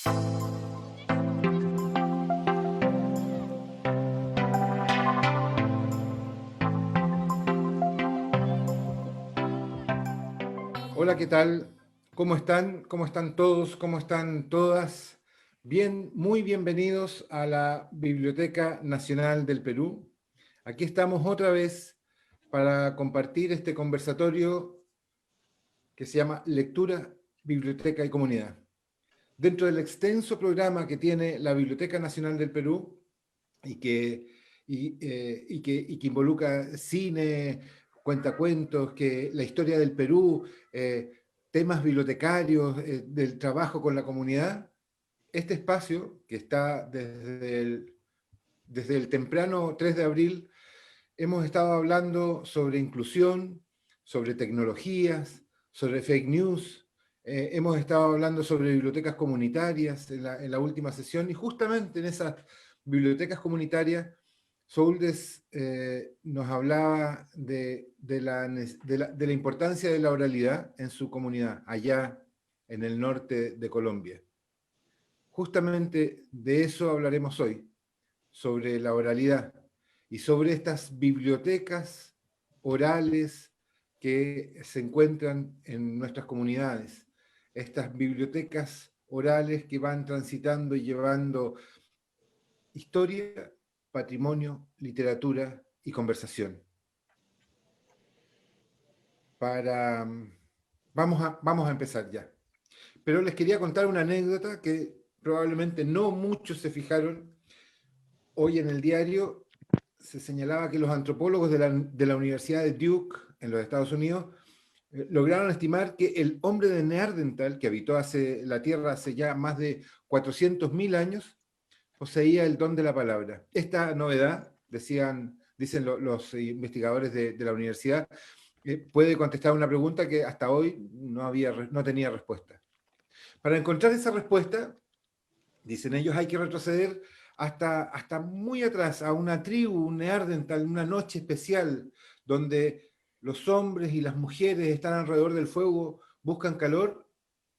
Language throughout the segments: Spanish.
Hola, ¿qué tal? ¿Cómo están? ¿Cómo están todos? ¿Cómo están todas? Bien, muy bienvenidos a la Biblioteca Nacional del Perú. Aquí estamos otra vez para compartir este conversatorio que se llama Lectura, Biblioteca y Comunidad. Dentro del extenso programa que tiene la Biblioteca Nacional del Perú y que involucra cine, cuentacuentos, que la historia del Perú, temas bibliotecarios, del trabajo con la comunidad, este espacio que está desde el temprano 3 de abril, hemos estado hablando sobre inclusión, sobre tecnologías, sobre fake news. Hemos estado hablando sobre bibliotecas comunitarias en la última sesión, y justamente en esas bibliotecas comunitarias, Souldes nos hablaba de la importancia de la oralidad en su comunidad, allá en el norte de Colombia. Justamente de eso hablaremos hoy, sobre la oralidad y sobre estas bibliotecas orales que se encuentran en nuestras comunidades, estas bibliotecas orales que van transitando y llevando historia, patrimonio, literatura y conversación. Para, vamos a empezar ya. Pero les quería contar una anécdota que probablemente no muchos se fijaron. Hoy en el diario se señalaba que los antropólogos de la Universidad de Duke, en los Estados Unidos, lograron estimar que el hombre de Neandertal, que habitó la Tierra hace ya más de 400.000 años, poseía el don de la palabra. Esta novedad, dicen los investigadores de la universidad, puede contestar una pregunta que hasta hoy no tenía respuesta. Para encontrar esa respuesta, dicen ellos, hay que retroceder hasta muy atrás, a una tribu, un Neandertal, una noche especial, donde los hombres y las mujeres están alrededor del fuego, buscan calor,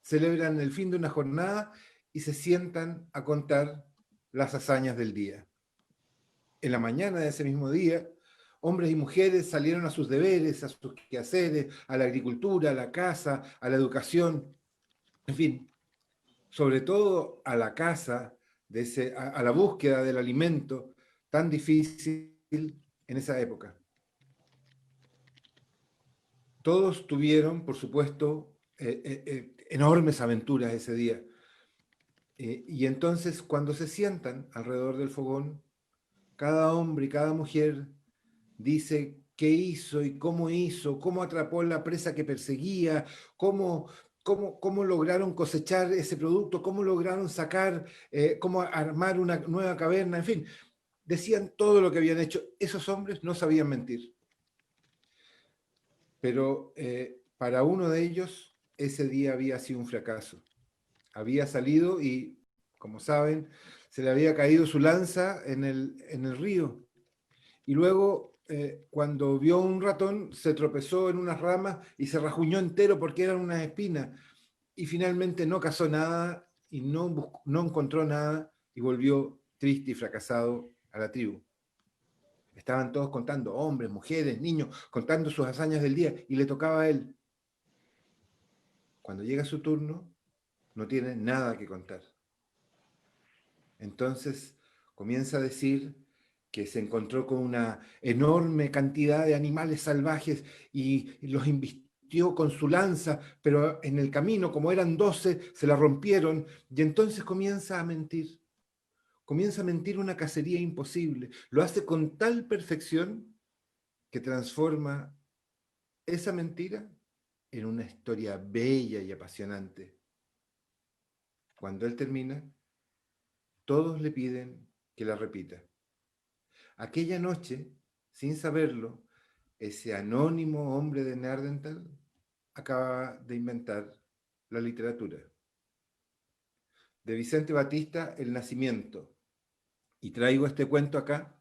celebran el fin de una jornada y se sientan a contar las hazañas del día. En la mañana de ese mismo día, hombres y mujeres salieron a sus deberes, a sus quehaceres, a la agricultura, a la casa, a la educación, en fin, sobre todo a la caza, a la búsqueda del alimento tan difícil en esa época. Todos tuvieron, por supuesto, enormes aventuras ese día. Y entonces, cuando se sientan alrededor del fogón, cada hombre y cada mujer dice qué hizo, cómo atrapó la presa que perseguía, cómo lograron cosechar ese producto, cómo lograron sacar, cómo armar una nueva caverna, en fin, decían todo lo que habían hecho. Esos hombres no sabían mentir. Pero para uno de ellos, ese día había sido un fracaso. Había salido y, como saben, se le había caído su lanza en el río. Y luego, cuando vio un ratón, se tropezó en unas ramas y se rajuñó entero porque eran unas espinas. Y finalmente no cazó nada y no encontró nada y volvió triste y fracasado a la tribu. Estaban todos contando, hombres, mujeres, niños, contando sus hazañas del día, y le tocaba a él. Cuando llega su turno, no tiene nada que contar. Entonces comienza a decir que se encontró con una enorme cantidad de animales salvajes y los invistió con su lanza, pero en el camino, como eran 12, se la rompieron, y entonces comienza a mentir. Comienza a mentir una cacería imposible. Lo hace con tal perfección que transforma esa mentira en una historia bella y apasionante. Cuando él termina, todos le piden que la repita. Aquella noche, sin saberlo, ese anónimo hombre de Neandertal acaba de inventar la literatura. De Vicente Batista, El nacimiento. Y traigo este cuento acá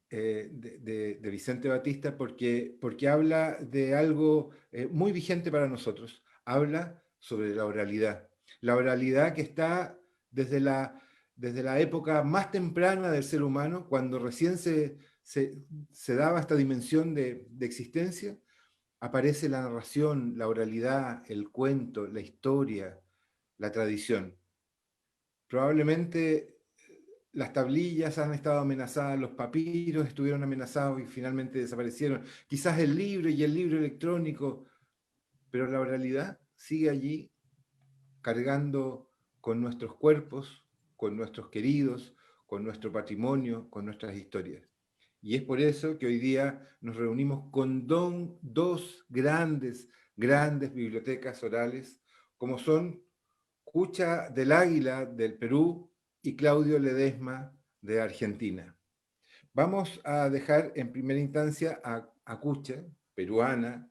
de Vicente Batista porque habla de algo muy vigente para nosotros. Habla sobre la oralidad. La oralidad que está desde la época más temprana del ser humano, cuando recién se daba esta dimensión de existencia, aparece la narración, la oralidad, el cuento, la historia, la tradición. Probablemente las tablillas han estado amenazadas, los papiros estuvieron amenazados y finalmente desaparecieron. Quizás el libro y el libro electrónico, pero la oralidad sigue allí cargando con nuestros cuerpos, con nuestros queridos, con nuestro patrimonio, con nuestras historias. Y es por eso que hoy día nos reunimos con dos grandes bibliotecas orales, como son Cucha del Águila del Perú y Claudio Ledesma de Argentina. Vamos a dejar en primera instancia a Cucha, peruana,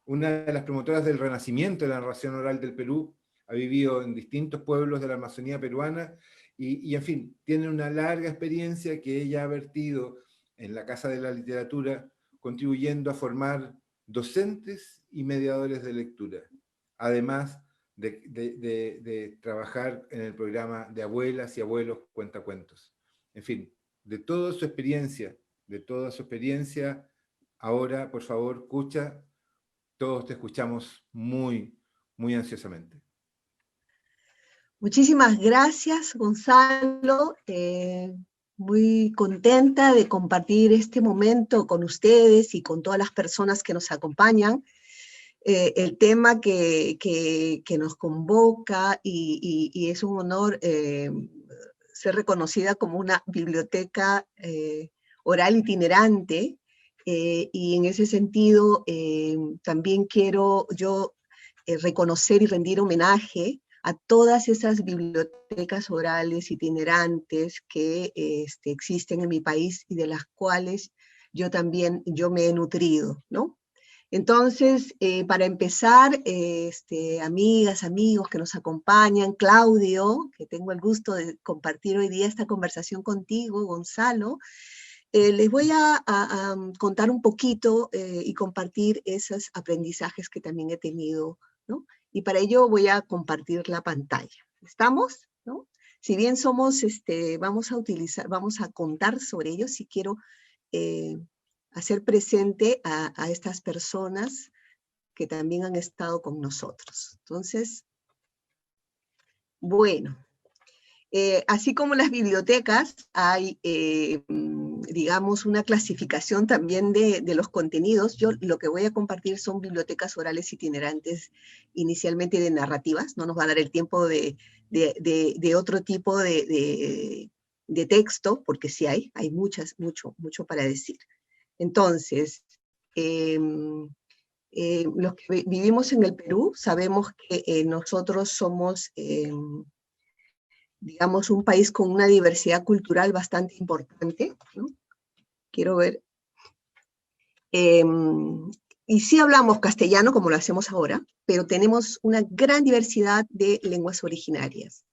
una de las promotoras del renacimiento de la narración oral del Perú, ha vivido en distintos pueblos de la Amazonía peruana y en fin, tiene una larga experiencia que ella ha vertido en la Casa de la Literatura, contribuyendo a formar docentes y mediadores de lectura, además de trabajar en el programa de abuelas y abuelos cuentacuentos. En fin, de toda su experiencia, ahora, por favor, escucha, todos te escuchamos muy, muy ansiosamente. Muchísimas gracias, Gonzalo. Muy contenta de compartir este momento con ustedes y con todas las personas que nos acompañan. El tema que nos convoca y es un honor ser reconocida como una biblioteca oral itinerante, y en ese sentido también quiero yo reconocer y rendir homenaje a todas esas bibliotecas orales itinerantes que existen en mi país y de las cuales yo me he nutrido, ¿no? Entonces, para empezar, amigas, amigos que nos acompañan, Claudio, que tengo el gusto de compartir hoy día esta conversación contigo, Gonzalo, les voy a contar un poquito y compartir esos aprendizajes que también he tenido, ¿no? Y para ello voy a compartir la pantalla. ¿Estamos? ¿No? Si bien vamos a contar sobre ello, si quiero hacer presente a estas personas que también han estado con nosotros. Entonces, bueno, así como las bibliotecas, hay, digamos, una clasificación también de los contenidos. Yo lo que voy a compartir son bibliotecas orales itinerantes, inicialmente de narrativas. No nos va a dar el tiempo de otro tipo de texto, porque sí hay mucho para decir. Entonces, los que vivimos en el Perú sabemos que nosotros somos, digamos, un país con una diversidad cultural bastante importante, ¿no? Quiero ver. Y sí hablamos castellano, como lo hacemos ahora, pero tenemos una gran diversidad de lenguas originarias.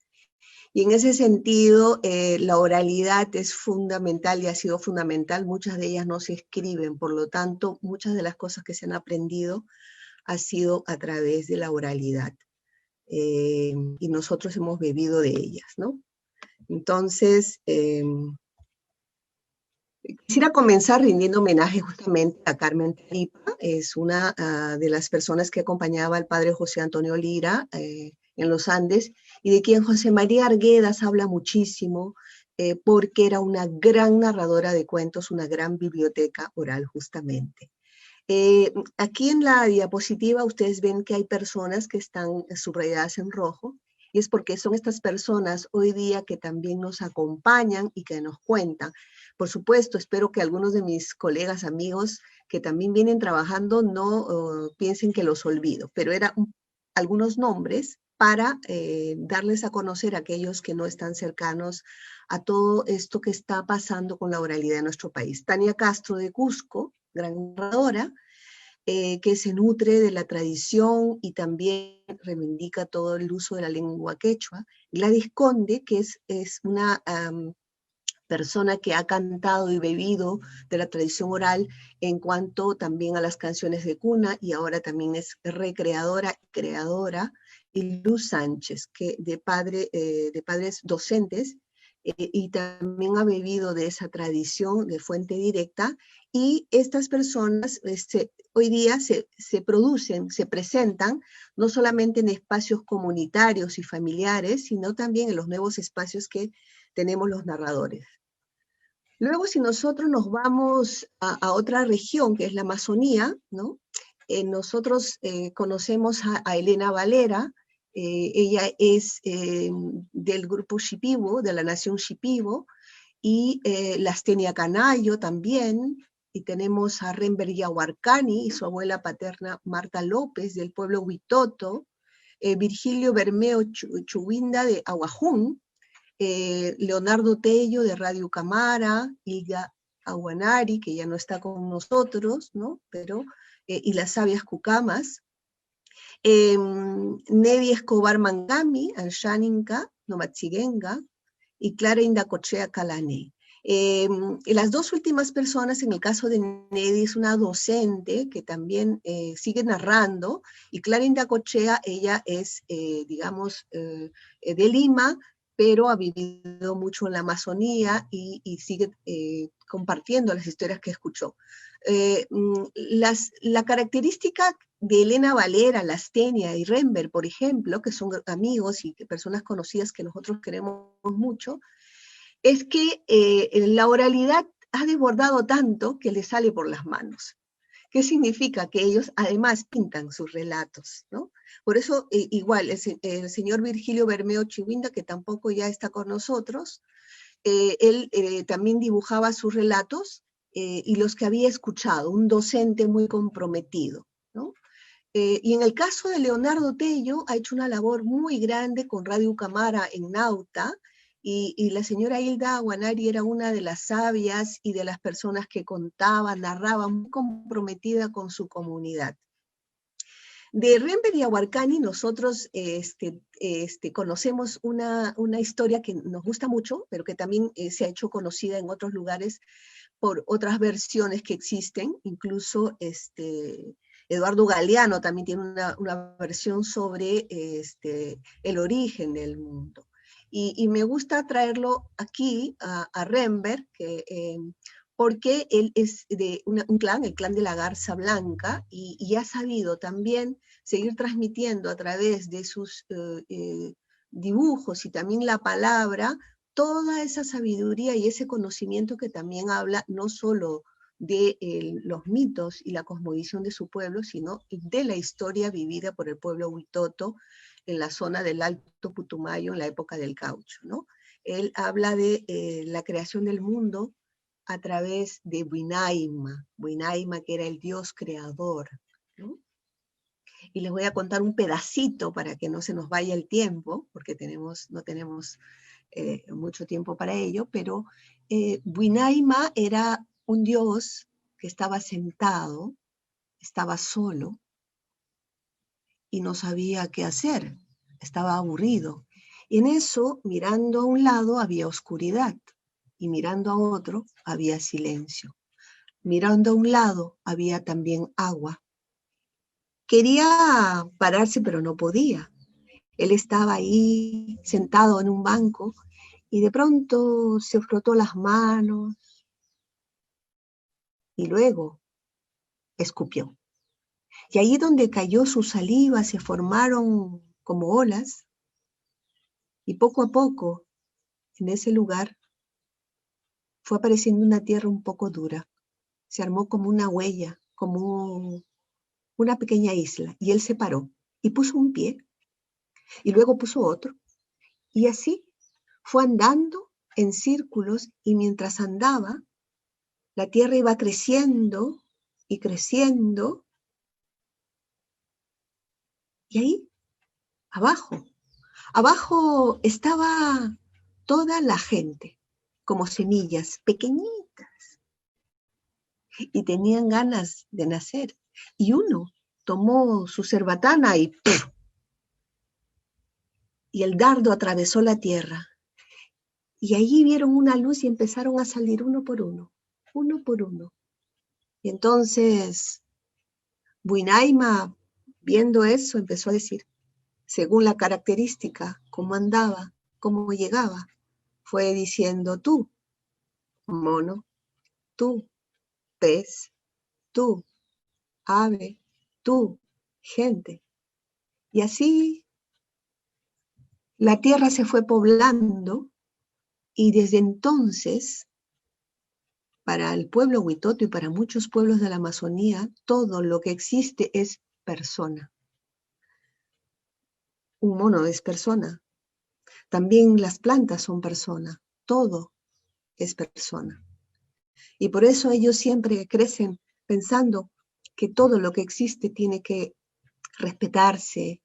Y en ese sentido, la oralidad es fundamental y ha sido fundamental. Muchas de ellas no se escriben, por lo tanto, muchas de las cosas que se han aprendido ha sido a través de la oralidad. Y nosotros hemos bebido de ellas, ¿no? Entonces, quisiera comenzar rindiendo homenaje justamente a Carmen Taripa. Es una de las personas que acompañaba al padre José Antonio Lira en los Andes, y de quien José María Arguedas habla muchísimo, porque era una gran narradora de cuentos, una gran biblioteca oral justamente. Aquí en la diapositiva ustedes ven que hay personas que están subrayadas en rojo, y es porque son estas personas hoy día que también nos acompañan y que nos cuentan. Por supuesto, espero que algunos de mis colegas, amigos que también vienen trabajando no piensen que los olvido, pero eran algunos nombres para darles a conocer a aquellos que no están cercanos a todo esto que está pasando con la oralidad en nuestro país. Tania Castro de Cusco, gran narradora, que se nutre de la tradición y también reivindica todo el uso de la lengua quechua. Gladys Conde, que es una persona que ha cantado y bebido de la tradición oral en cuanto también a las canciones de cuna, y ahora también es recreadora y creadora, y Luz Sánchez, que de padres docentes, y también ha bebido de esa tradición de fuente directa, y estas personas hoy día se producen, se presentan, no solamente en espacios comunitarios y familiares, sino también en los nuevos espacios que tenemos los narradores. Luego, si nosotros nos vamos a otra región, que es la Amazonía, ¿no? Nosotros conocemos a Elena Valera. Ella es del grupo Shipibo, de la nación Shipibo, y Lastenia Canayo también, y tenemos a Renber Yahuarcani y su abuela paterna Marta López, del pueblo Huitoto, Virgilio Bermeo Chuwinda de Aguajún, Leonardo Tello de Radio Camara, Ilga Aguanari, que ya no está con nosotros, ¿no? Pero, y las sabias Cucamas, Nevi Escobar Mangami, Anshaninka, Nomatsigenga, y Clara Indacochea Calane. Las dos últimas personas, en el caso de Nevi, es una docente que también sigue narrando, y Clara Indacochea, ella es, digamos, de Lima, pero ha vivido mucho en la Amazonía y sigue compartiendo las historias que escuchó. La característica de Elena Valera, Lastenia y Renber, por ejemplo, que son amigos y personas conocidas que nosotros queremos mucho, es que la oralidad ha desbordado tanto que le sale por las manos. ¿Qué significa? Que ellos además pintan sus relatos, ¿no? Por eso, igual, el señor Virgilio Bermeo Chiwinda, que tampoco ya está con nosotros, él también dibujaba sus relatos y los que había escuchado, un docente muy comprometido, ¿no? Y en el caso de Leonardo Tello, ha hecho una labor muy grande con Radio Camara en Nauta, y la señora Hilda Aguanari era una de las sabias y de las personas que contaba, narraba, muy comprometida con su comunidad. De Renber y Yahuarcani nosotros conocemos una historia que nos gusta mucho, pero que también se ha hecho conocida en otros lugares por otras versiones que existen, incluso Eduardo Galeano también tiene una versión sobre el origen del mundo. Y me gusta traerlo aquí a Renber, porque él es de un clan, el clan de la Garza Blanca, y ha sabido también seguir transmitiendo a través de sus dibujos y también la palabra, toda esa sabiduría y ese conocimiento que también habla no solo de los mitos y la cosmovisión de su pueblo, sino de la historia vivida por el pueblo Huitoto en la zona del Alto Putumayo en la época del caucho, ¿no? Él habla de la creación del mundo a través de Winaima, que era el dios creador, ¿no? Y les voy a contar un pedacito para que no se nos vaya el tiempo, porque no tenemos mucho tiempo para ello, pero Winaima era un dios que estaba sentado, estaba solo, y no sabía qué hacer, estaba aburrido. Y en eso, mirando a un lado, había oscuridad, y mirando a otro, había silencio. Mirando a un lado, había también agua. Quería pararse, pero no podía. Él estaba ahí, sentado en un banco, y de pronto se frotó las manos, y luego escupió. Y ahí donde cayó su saliva se formaron como olas, y poco a poco, en ese lugar, fue apareciendo una tierra un poco dura. Se armó como una huella, como una pequeña isla, y él se paró y puso un pie, y luego puso otro, y así fue andando en círculos, y mientras andaba, la tierra iba creciendo y creciendo, y ahí, abajo estaba toda la gente, como semillas pequeñitas, y tenían ganas de nacer. Y uno tomó su cerbatana y ¡pum! Y el dardo atravesó la tierra. y allí vieron una luz y empezaron a salir uno por uno, uno por uno. Y entonces Buinaima, viendo eso, empezó a decir, según la característica, cómo andaba, cómo llegaba, fue diciendo tú, mono, tú, pez, tú, ave, tú, gente. Y así la tierra se fue poblando y desde entonces, para el pueblo huitoto y para muchos pueblos de la Amazonía, todo lo que existe es persona. Un mono es persona. También las plantas son persona. Todo es persona. Y por eso ellos siempre crecen pensando que todo lo que existe tiene que respetarse,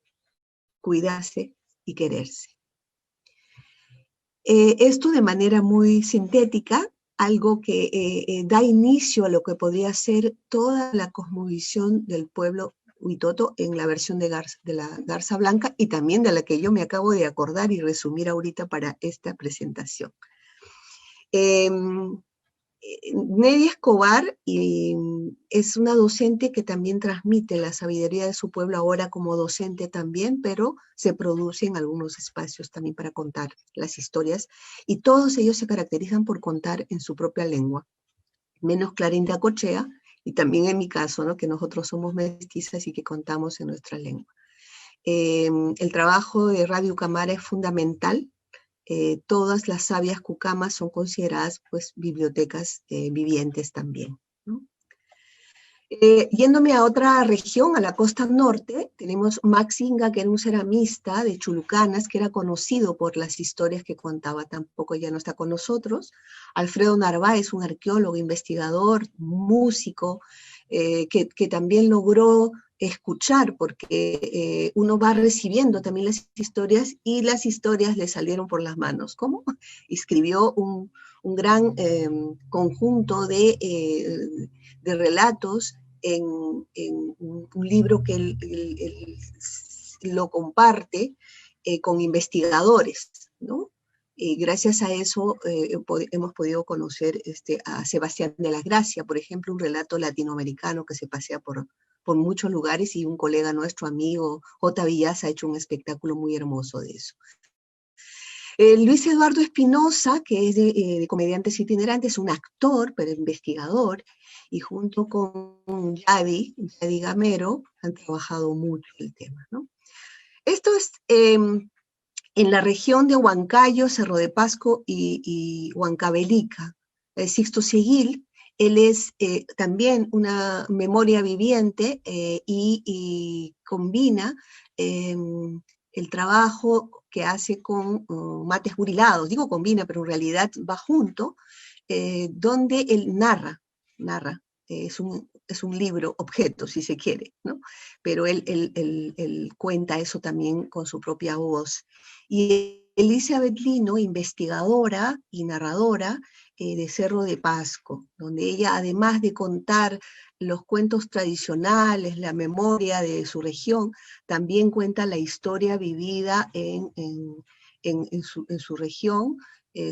cuidarse y quererse. Esto de manera muy sintética, algo que da inicio a lo que podría ser toda la cosmovisión del pueblo huitoto en la versión de la Garza Blanca y también de la que yo me acabo de acordar y resumir ahorita para esta presentación. Nedia Escobar es una docente que también transmite la sabiduría de su pueblo ahora como docente también, pero se produce en algunos espacios también para contar las historias, y todos ellos se caracterizan por contar en su propia lengua, menos Clarinda Cochea, y también en mi caso, ¿no? Que nosotros somos mestizas y que contamos en nuestra lengua. El trabajo de Radio Camara es fundamental. Todas las sabias cucamas son consideradas pues bibliotecas vivientes también, ¿no? Yéndome a otra región, a la costa norte, tenemos Max Inga, que era un ceramista de Chulucanas, que era conocido por las historias que contaba, tampoco ya no está con nosotros. Alfredo Narváez, un arqueólogo, investigador, músico, que también logró escuchar, porque uno va recibiendo también las historias y las historias le salieron por las manos. ¿Cómo? Escribió un gran conjunto de relatos en un libro que él lo comparte con investigadores, ¿no? Y gracias a eso hemos podido conocer a Sebastián de la Gracia, por ejemplo, un relato latinoamericano que se pasea por muchos lugares, y un colega nuestro, amigo J. Villas, ha hecho un espectáculo muy hermoso de eso. Luis Eduardo Espinosa, que es de Comediantes Itinerantes, un actor, pero investigador, y junto con Yadi Gamero, han trabajado mucho el tema, ¿no? Esto es en la región de Huancayo, Cerro de Pasco y Huancavelica. Sixto Seguil, él es también una memoria viviente y combina el trabajo que hace con mates burilados. Digo combina, pero en realidad va junto, donde él narra. Es un libro, objeto, si se quiere, ¿no? Pero él cuenta eso también con su propia voz. Y Elizabeth Lino, investigadora y narradora de Cerro de Pasco, donde ella, además de contar los cuentos tradicionales, la memoria de su región, también cuenta la historia vivida en su región,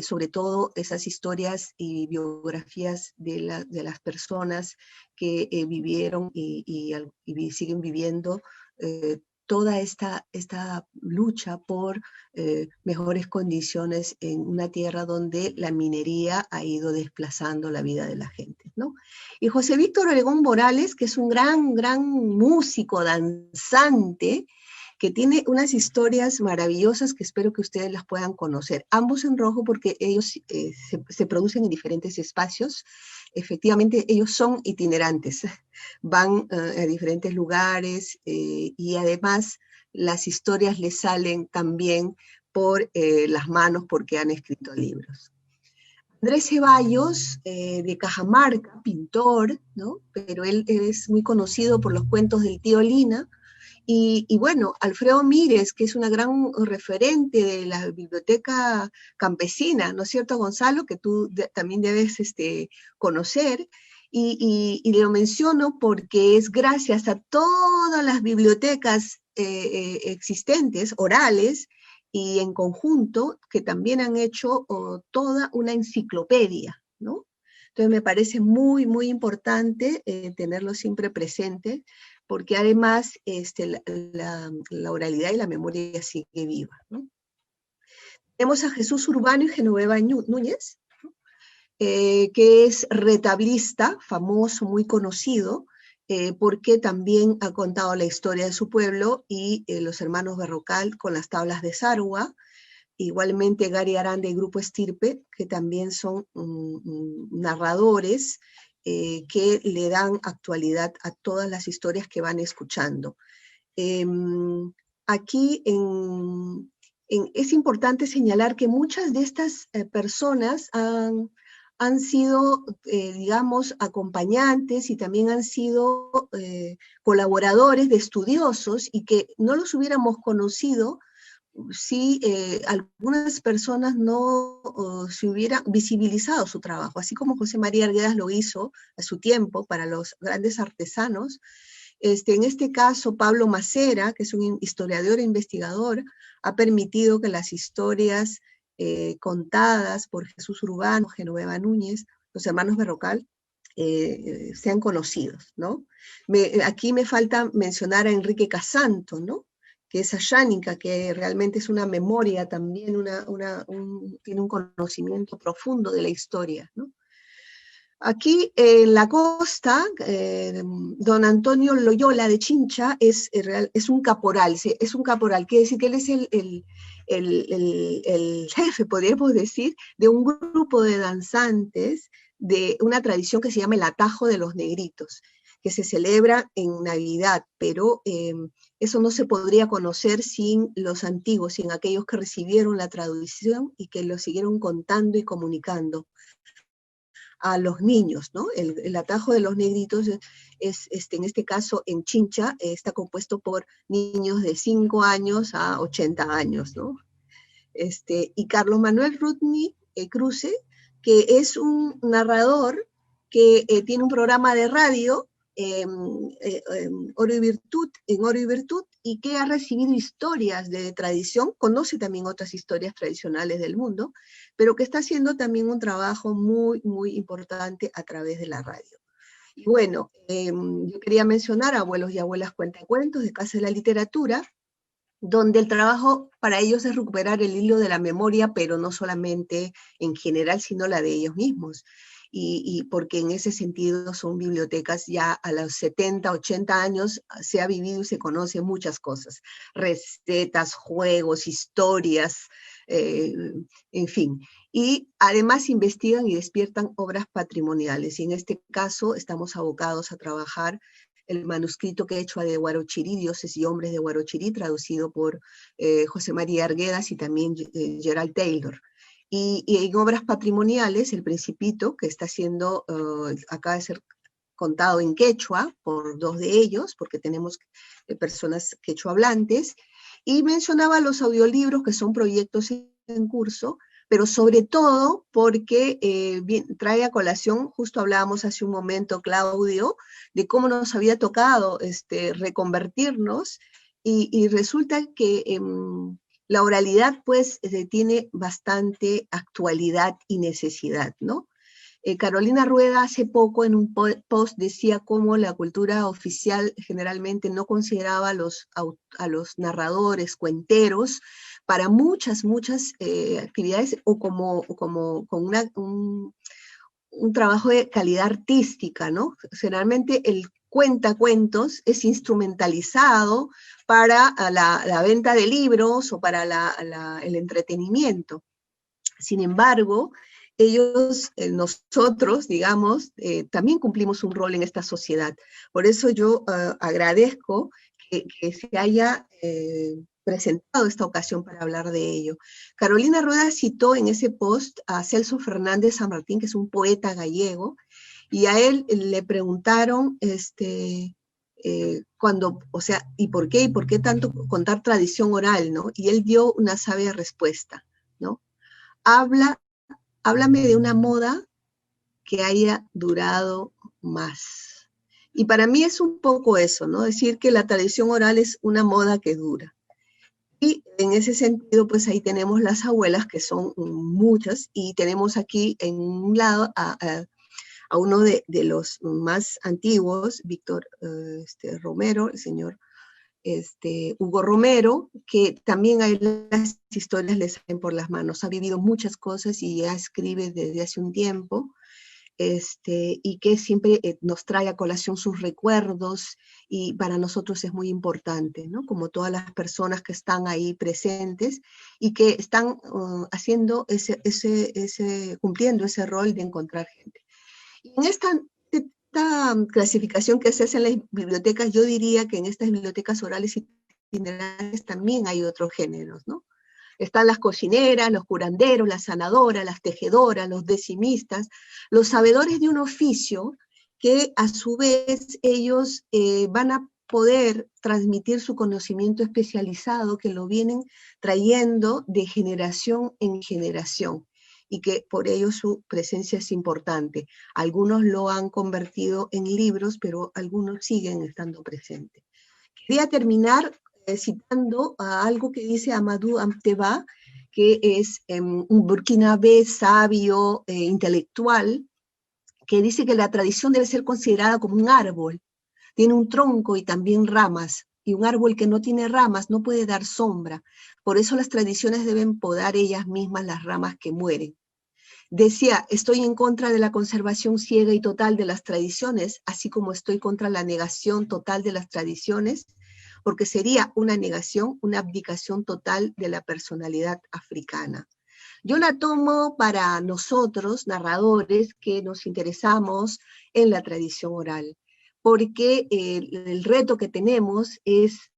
sobre todo esas historias y biografías de las personas que vivieron y siguen viviendo toda esta lucha por mejores condiciones en una tierra donde la minería ha ido desplazando la vida de la gente, ¿no? Y José Víctor Obregón Morales, que es un gran músico, danzante, que tiene unas historias maravillosas que espero que ustedes las puedan conocer. Ambos en rojo porque ellos se producen en diferentes espacios. Efectivamente, ellos son itinerantes, van a diferentes lugares y además las historias les salen también por las manos porque han escrito libros. Andrés Ceballos, de Cajamarca, pintor, ¿no? Pero él es muy conocido por los cuentos del tío Lina. Y bueno, Alfredo Mírez, que es una gran referente de la biblioteca campesina, ¿no es cierto, Gonzalo? Que tú también debes conocer. Y lo menciono porque es gracias a todas las bibliotecas existentes, orales, y en conjunto, que también han hecho toda una enciclopedia, ¿no? Entonces me parece muy, muy importante tenerlo siempre presente, porque además la oralidad y la memoria sigue viva, ¿no? Tenemos a Jesús Urbano y Genoveva Núñez, que es retablista, famoso, muy conocido, porque también ha contado la historia de su pueblo, y los hermanos Berrocal con las tablas de Sarua, igualmente Gary Aranda y Grupo Estirpe, que también son narradores que le dan actualidad a todas las historias que van escuchando. Aquí es importante señalar que muchas de estas personas han sido, digamos, acompañantes, y también han sido colaboradores de estudiosos, y que no los hubiéramos conocido si algunas personas no se hubieran visibilizado su trabajo, así como José María Arguedas lo hizo a su tiempo para los grandes artesanos. En este caso, Pablo Macera, que es un historiador e investigador, ha permitido que las historias contadas por Jesús Urbano, Genoveva Núñez, los hermanos Berrocal, sean conocidos, ¿no? Aquí me falta mencionar a Enrique Casanto, ¿no? Que es ayánica, que realmente es una memoria también, tiene un conocimiento profundo de la historia, ¿no? Aquí en la costa, don Antonio Loyola de Chincha es un caporal, quiere decir que él es el jefe, podríamos decir, de un grupo de danzantes de una tradición que se llama el Atajo de los Negritos, que se celebra en Navidad, pero eso no se podría conocer sin los antiguos, sin aquellos que recibieron la tradición y que lo siguieron contando y comunicando a los niños, ¿no? El Atajo de los Negritos es en este caso en Chincha, está compuesto por niños de 5 años a 80 años, ¿no? Y Carlos Manuel Rudni Cruce, que es un narrador que tiene un programa de radio en Oro y Virtud, y que ha recibido historias de tradición, conoce también otras historias tradicionales del mundo, pero que está haciendo también un trabajo muy, muy importante a través de la radio. Y bueno, yo quería mencionar a Abuelos y Abuelas Cuentacuentos, de Casa de la Literatura, donde el trabajo para ellos es recuperar el hilo de la memoria, pero no solamente en general, sino la de ellos mismos. Y porque en ese sentido son bibliotecas ya a los 70, 80 años, se ha vivido y se conoce muchas cosas, recetas, juegos, historias, en fin. Y además investigan y despiertan obras patrimoniales, y en este caso estamos abocados a trabajar el manuscrito quechua de Huarochirí, Dioses y Hombres de Huarochirí, traducido por José María Arguedas y también Gerald Taylor. Y en obras patrimoniales, El Principito, que está siendo, acaba de ser contado en quechua por 2 de ellos, porque tenemos personas quechua hablantes, y mencionaba los audiolibros, que son proyectos en curso, pero sobre todo porque trae a colación, justo hablábamos hace un momento, Claudio, de cómo nos había tocado reconvertirnos, y resulta que la oralidad pues tiene bastante actualidad y necesidad, ¿no? Carolina Rueda hace poco en un post decía cómo la cultura oficial generalmente no consideraba a los narradores, cuenteros, para muchas actividades, o como con un trabajo de calidad artística, ¿no? Generalmente el cuentacuentos es instrumentalizado para la venta de libros o para el entretenimiento. Sin embargo, nosotros, digamos, también cumplimos un rol en esta sociedad. Por eso yo agradezco que se haya presentado esta ocasión para hablar de ello. Carolina Rueda citó en ese post a Celso Fernández San Martín, que es un poeta gallego, y a él le preguntaron ¿y por qué? ¿Y por qué tanto contar tradición oral, no? Y él dio una sabia respuesta, ¿no? Háblame de una moda que haya durado más. Y para mí es un poco eso, ¿no? Decir que la tradición oral es una moda que dura. Y en ese sentido, pues ahí tenemos las abuelas, que son muchas, y tenemos aquí en un lado a uno de los más antiguos, Víctor Romero, el señor Hugo Romero, que también a él las historias le salen por las manos. Ha vivido muchas cosas y ya escribe desde hace un tiempo, y que siempre nos trae a colación sus recuerdos, y para nosotros es muy importante, ¿no? Como todas las personas que están ahí presentes y que están haciendo cumpliendo ese rol de encontrar gente. Y en esta clasificación que se hace en las bibliotecas, yo diría que en estas bibliotecas orales y itinerantes también hay otros géneros, ¿no? Están las cocineras, los curanderos, las sanadoras, las tejedoras, los decimistas, los sabedores de un oficio, que a su vez ellos van a poder transmitir su conocimiento especializado, que lo vienen trayendo de generación en generación, y que por ello su presencia es importante. Algunos lo han convertido en libros, pero algunos siguen estando presentes. Quería terminar citando a algo que dice Amadou Amteba, que es un burkinabé sabio, intelectual, que dice que la tradición debe ser considerada como un árbol. Tiene un tronco y también ramas, y un árbol que no tiene ramas no puede dar sombra. Por eso las tradiciones deben podar ellas mismas las ramas que mueren. Decía, estoy en contra de la conservación ciega y total de las tradiciones, así como estoy contra la negación total de las tradiciones, porque sería una negación, una abdicación total de la personalidad africana. Yo la tomo para nosotros, narradores, que nos interesamos en la tradición oral, porque el reto que tenemos es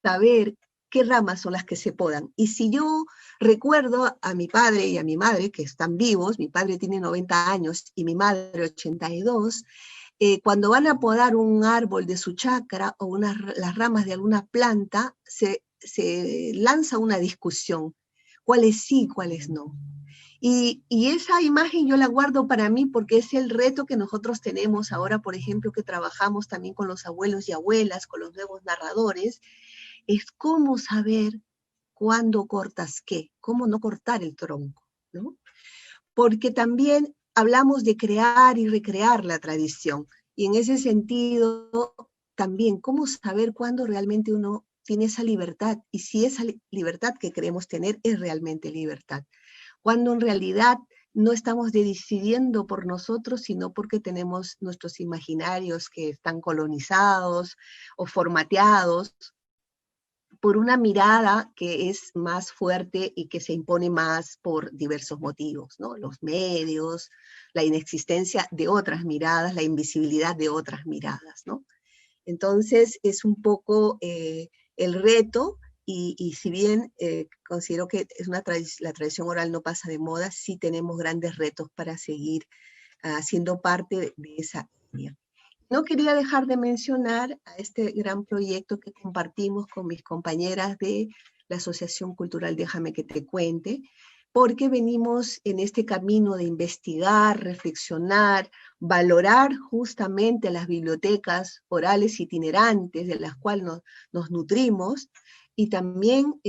saber qué ramas son las que se podan. Y si yo recuerdo a mi padre y a mi madre, que están vivos, mi padre tiene 90 años y mi madre 82, cuando van a podar un árbol de su chacra o las ramas de alguna planta, se lanza una discusión, cuáles sí, cuáles no. Y esa imagen yo la guardo para mí, porque es el reto que nosotros tenemos ahora, por ejemplo, que trabajamos también con los abuelos y abuelas, con los nuevos narradores, es cómo saber cuándo cortas qué, cómo no cortar el tronco, ¿no? Porque también hablamos de crear y recrear la tradición, y en ese sentido también cómo saber cuándo realmente uno tiene esa libertad, y si esa libertad que queremos tener es realmente libertad, cuando en realidad no estamos decidiendo por nosotros, sino porque tenemos nuestros imaginarios que están colonizados o formateados por una mirada que es más fuerte y que se impone más por diversos motivos, ¿no? Los medios, la inexistencia de otras miradas, la invisibilidad de otras miradas, ¿no? Entonces es un poco el reto, y si bien considero que es la tradición oral no pasa de moda, sí tenemos grandes retos para seguir siendo parte de esa área. No quería dejar de mencionar a este gran proyecto que compartimos con mis compañeras de la Asociación Cultural Déjame que te cuente, porque venimos en este camino de investigar, reflexionar, valorar justamente las bibliotecas orales itinerantes de las cuales nos nutrimos, y también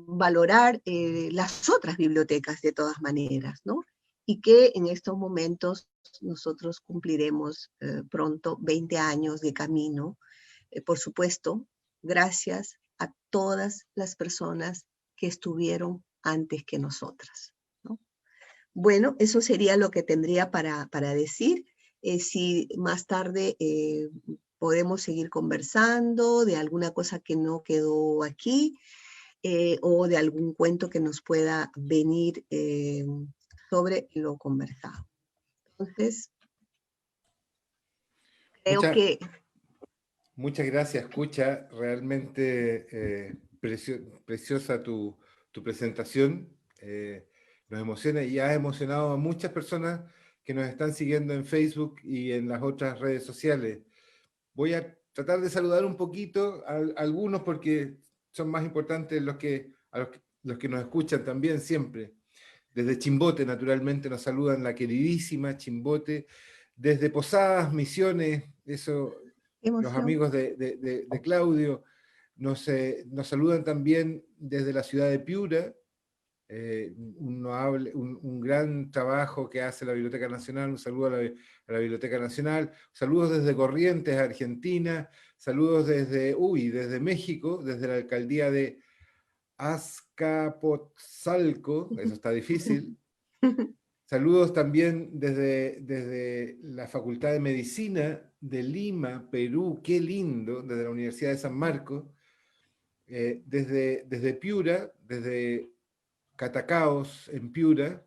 valorar las otras bibliotecas de todas maneras, ¿no? Y que en estos momentos nosotros cumpliremos pronto 20 años de camino, por supuesto, gracias a todas las personas que estuvieron antes que nosotras, ¿no? Bueno, eso sería lo que tendría para decir. Si más tarde podemos seguir conversando de alguna cosa que no quedó aquí, o de algún cuento que nos pueda venir sobre lo conversado. Entonces, creo Muchas, que muchas gracias, escucha, realmente preciosa tu presentación. Nos emociona y ha emocionado a muchas personas que nos están siguiendo en Facebook y en las otras redes sociales. Voy a tratar de saludar un poquito a algunos, porque son más importantes los que nos escuchan también siempre. Desde Chimbote, naturalmente, nos saludan la queridísima Chimbote. Desde Posadas, Misiones, eso, los emoción. amigos de Claudio. Nos saludan también desde la ciudad de Piura, un gran trabajo que hace la Biblioteca Nacional, un saludo a la Biblioteca Nacional, saludos desde Corrientes, Argentina, saludos desde México, desde la alcaldía de Azcapotzalco, eso está difícil. Saludos también desde la Facultad de Medicina de Lima, Perú, qué lindo, desde la Universidad de San Marcos, desde Piura, desde Catacaos en Piura,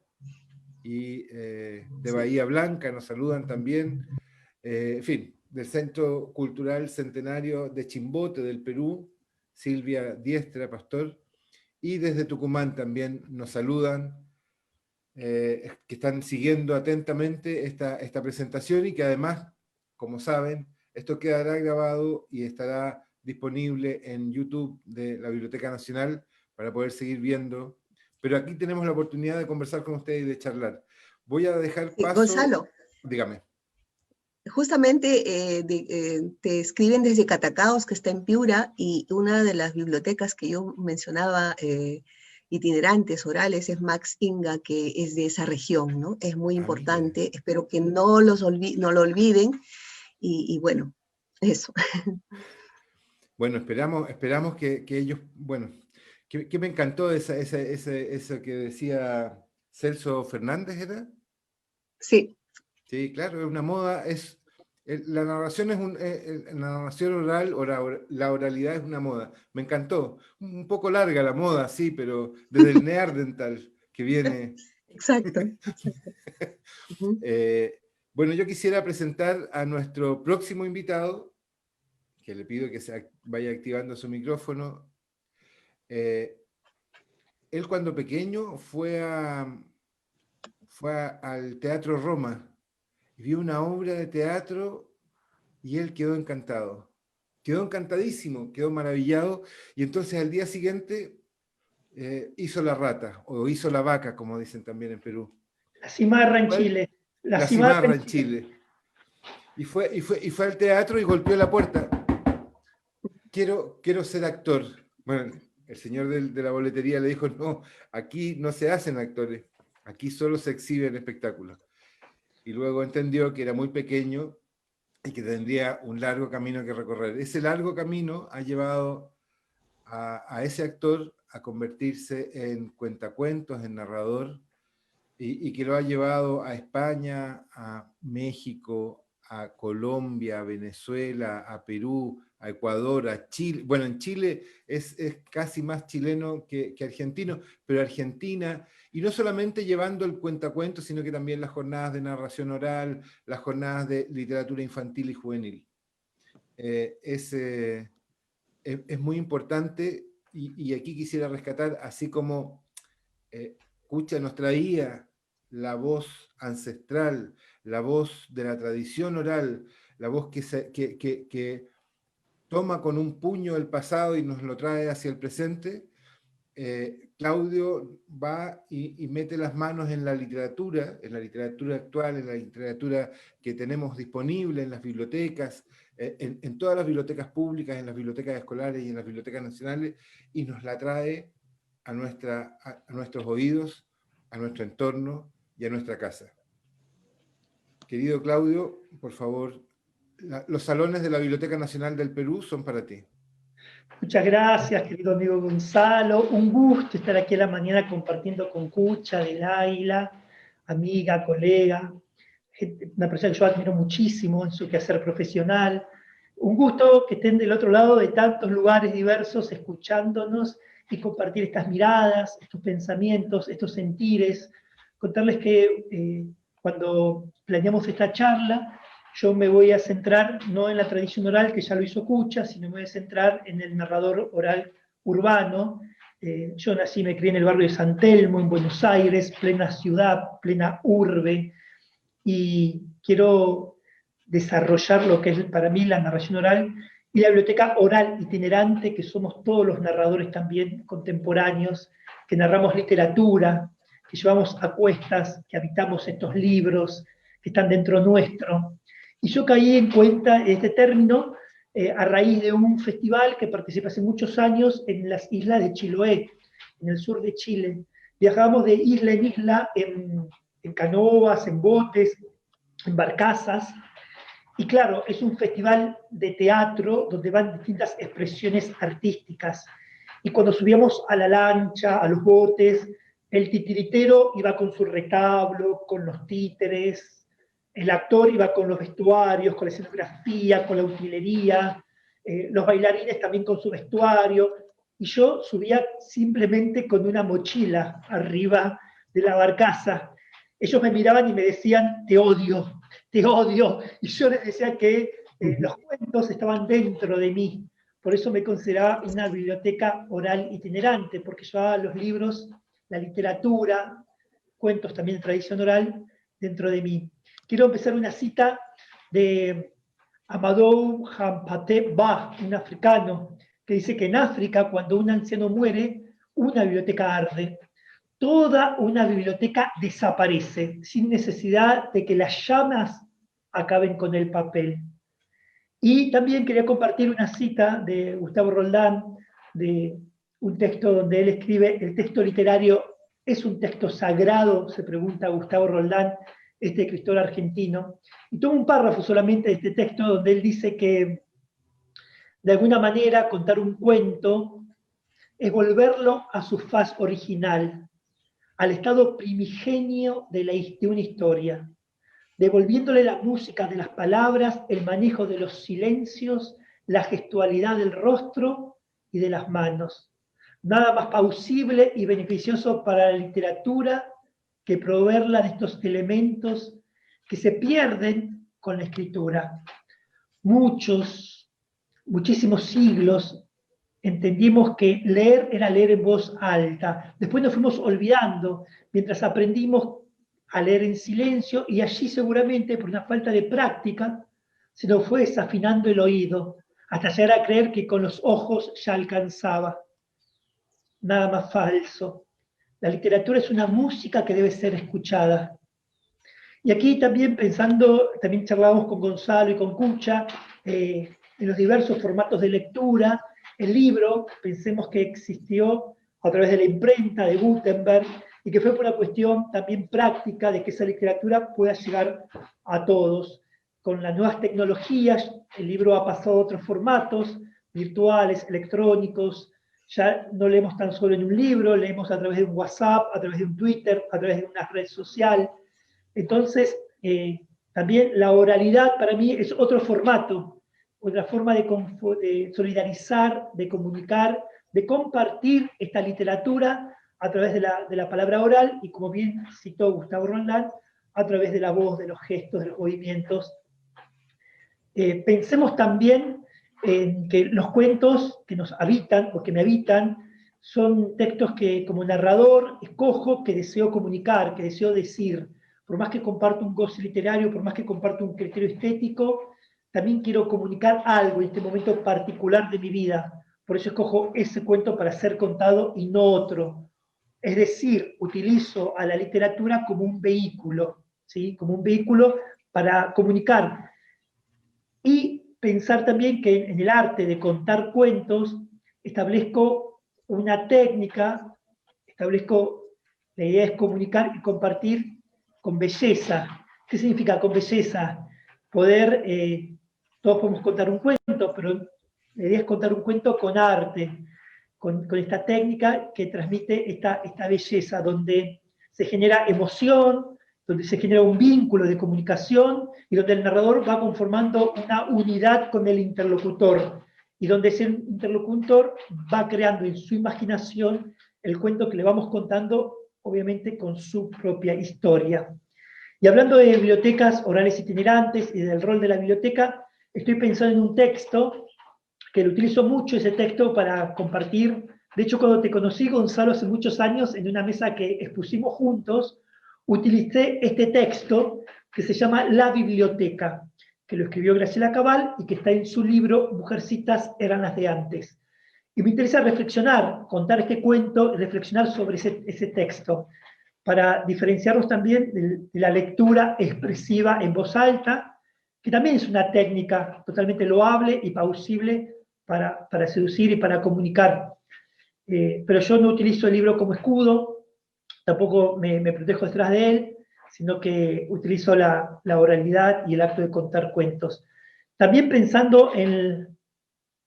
y de Bahía Blanca nos saludan también, en fin, del Centro Cultural Centenario de Chimbote del Perú, Silvia Diestra, pastor, y desde Tucumán también nos saludan, que están siguiendo atentamente esta presentación y que además, como saben, esto quedará grabado y estará disponible en YouTube de la Biblioteca Nacional para poder seguir viendo. Pero aquí tenemos la oportunidad de conversar con ustedes y de charlar. Voy a dejar paso... Gonzalo. Dígame. Justamente te escriben desde Catacaos, que está en Piura, y una de las bibliotecas que yo mencionaba, itinerantes, orales, es Max Inga, que es de esa región, ¿no? Es muy importante, Mire. espero que no lo olviden, y bueno, eso. Bueno, esperamos que ellos, bueno, que me encantó eso que decía Celso Fernández, ¿era? Sí. Sí, claro, es una moda, la narración la narración oral, la oralidad es una moda. Me encantó. Un poco larga la moda, sí, pero desde el Neandertal que viene. Exacto. Bueno, yo quisiera presentar a nuestro próximo invitado, que le pido que vaya activando su micrófono. Él cuando pequeño fue al Teatro Roma y vio una obra de teatro y él quedó encantado. Quedó encantadísimo, quedó maravillado, y entonces al día siguiente hizo la rata, o hizo la vaca, como dicen también en Perú. La cimarra en Chile. La cimarra en Chile. Y fue al teatro y golpeó la puerta. Quiero ser actor. Bueno, el señor de la boletería le dijo, no, aquí no se hacen actores, aquí solo se exhiben espectáculos. Y luego entendió que era muy pequeño y que tendría un largo camino que recorrer. Ese largo camino ha llevado a ese actor a convertirse en cuentacuentos, en narrador, y que lo ha llevado a España, a México, a Colombia, a Venezuela, a Perú, a Ecuador, a Chile. Bueno, en Chile es casi más chileno que argentino, pero Argentina, y no solamente llevando el cuentacuento, sino que también las jornadas de narración oral, las jornadas de literatura infantil y juvenil. Es muy importante, y aquí quisiera rescatar, así como Cucha nos traía la voz ancestral, la voz de la tradición oral, la voz que toma con un puño el pasado y nos lo trae hacia el presente. Claudio va y mete las manos en la literatura actual, en la literatura que tenemos disponible en las bibliotecas, en todas las bibliotecas públicas, en las bibliotecas escolares y en las bibliotecas nacionales, y nos la trae a nuestros oídos, a nuestro entorno y a nuestra casa. Querido Claudio, por favor, los salones de la Biblioteca Nacional del Perú son para ti. Muchas gracias, querido amigo Gonzalo. Un gusto estar aquí a la mañana compartiendo con Cucha del Águila, amiga, colega, una persona que yo admiro muchísimo en su quehacer profesional. Un gusto que estén del otro lado de tantos lugares diversos escuchándonos y compartir estas miradas, estos pensamientos, estos sentires. Contarles que cuando planeamos esta charla, yo me voy a centrar no en la tradición oral, que ya lo hizo Cucha, sino me voy a centrar en el narrador oral urbano. Yo nací y me crié en el barrio de San Telmo, en Buenos Aires, plena ciudad, plena urbe, y quiero desarrollar lo que es para mí la narración oral y la biblioteca oral itinerante, que somos todos los narradores también contemporáneos, que narramos literatura, que llevamos a cuestas, que habitamos estos libros, que están dentro nuestro. Y yo caí en cuenta este término a raíz de un festival que participé hace muchos años en las islas de Chiloé, en el sur de Chile. Viajábamos de isla en isla en canoas, en botes, en barcazas, y claro, es un festival de teatro donde van distintas expresiones artísticas. Y cuando subíamos a la lancha, a los botes, el titiritero iba con su retablo, con los títeres, el actor iba con los vestuarios, con la escenografía, con la utilería, los bailarines también con su vestuario, y yo subía simplemente con una mochila arriba de la barcaza. Ellos me miraban y me decían, te odio, y yo les decía que los cuentos estaban dentro de mí. Por eso me consideraba una biblioteca oral itinerante, porque llevaba los libros, la literatura, cuentos también de tradición oral, dentro de mí. Quiero empezar una cita de Amadou Hampâté Bâ, un africano, que dice que en África, cuando un anciano muere, una biblioteca arde. Toda una biblioteca desaparece, sin necesidad de que las llamas acaben con el papel. Y también quería compartir una cita de Gustavo Roldán, de un texto donde él escribe, el texto literario es un texto sagrado, se pregunta Gustavo Roldán, este escritor argentino. Y tomo un párrafo solamente de este texto donde él dice que, de alguna manera, contar un cuento es volverlo a su faz original, al estado primigenio de una historia, devolviéndole la música de las palabras, el manejo de los silencios, la gestualidad del rostro y de las manos. Nada más plausible y beneficioso para la literatura que proveerla de estos elementos que se pierden con la escritura. Muchísimos siglos entendimos que leer era leer en voz alta. Después nos fuimos olvidando mientras aprendimos a leer en silencio, y allí seguramente por una falta de práctica se nos fue desafinando el oído hasta llegar a creer que con los ojos ya alcanzaba. Nada más falso. La literatura es una música que debe ser escuchada. Y aquí también pensando, también charlábamos con Gonzalo y con Cucha, en los diversos formatos de lectura. El libro, pensemos que existió a través de la imprenta de Gutenberg, y que fue por una cuestión también práctica de que esa literatura pueda llegar a todos. Con las nuevas tecnologías, el libro ha pasado a otros formatos, virtuales, electrónicos. Ya no leemos tan solo en un libro, leemos a través de un WhatsApp, a través de un Twitter, a través de una red social. Entonces, también la oralidad para mí es otro formato, otra forma de solidarizar, de comunicar, de compartir esta literatura a través de la palabra oral, y como bien citó Gustavo Roldán, a través de la voz, de los gestos, de los movimientos. Pensemos también en que los cuentos que nos habitan, o que me habitan, son textos que como narrador escojo, que deseo comunicar, que deseo decir. Por más que comparto un goce literario, por más que comparto un criterio estético, también quiero comunicar algo en este momento particular de mi vida. Por eso escojo ese cuento para ser contado y no otro. Es decir, utilizo a la literatura como un vehículo, ¿sí? Como un vehículo para comunicar. Y pensar también que en el arte de contar cuentos establezco una técnica, la idea es comunicar y compartir con belleza. ¿Qué significa con belleza? Poder, todos podemos contar un cuento, pero la idea es contar un cuento con arte, con esta técnica que transmite esta belleza, donde se genera emoción, donde se genera un vínculo de comunicación, y donde el narrador va conformando una unidad con el interlocutor, y donde ese interlocutor va creando en su imaginación el cuento que le vamos contando, obviamente con su propia historia. Y hablando de bibliotecas orales itinerantes y del rol de la biblioteca, estoy pensando en un texto que lo utilizo mucho, ese texto, para compartir. De hecho, cuando te conocí, Gonzalo, hace muchos años, en una mesa que expusimos juntos, utilicé este texto que se llama La Biblioteca, que lo escribió Graciela Cabal y que está en su libro Mujercitas eran las de antes. Y me interesa reflexionar, contar este cuento, reflexionar sobre ese texto, para diferenciarlos también de la lectura expresiva en voz alta, que también es una técnica totalmente loable y plausible para seducir y para comunicar. Pero yo no utilizo el libro como escudo, tampoco me protejo detrás de él, sino que utilizo la oralidad y el acto de contar cuentos. También pensando en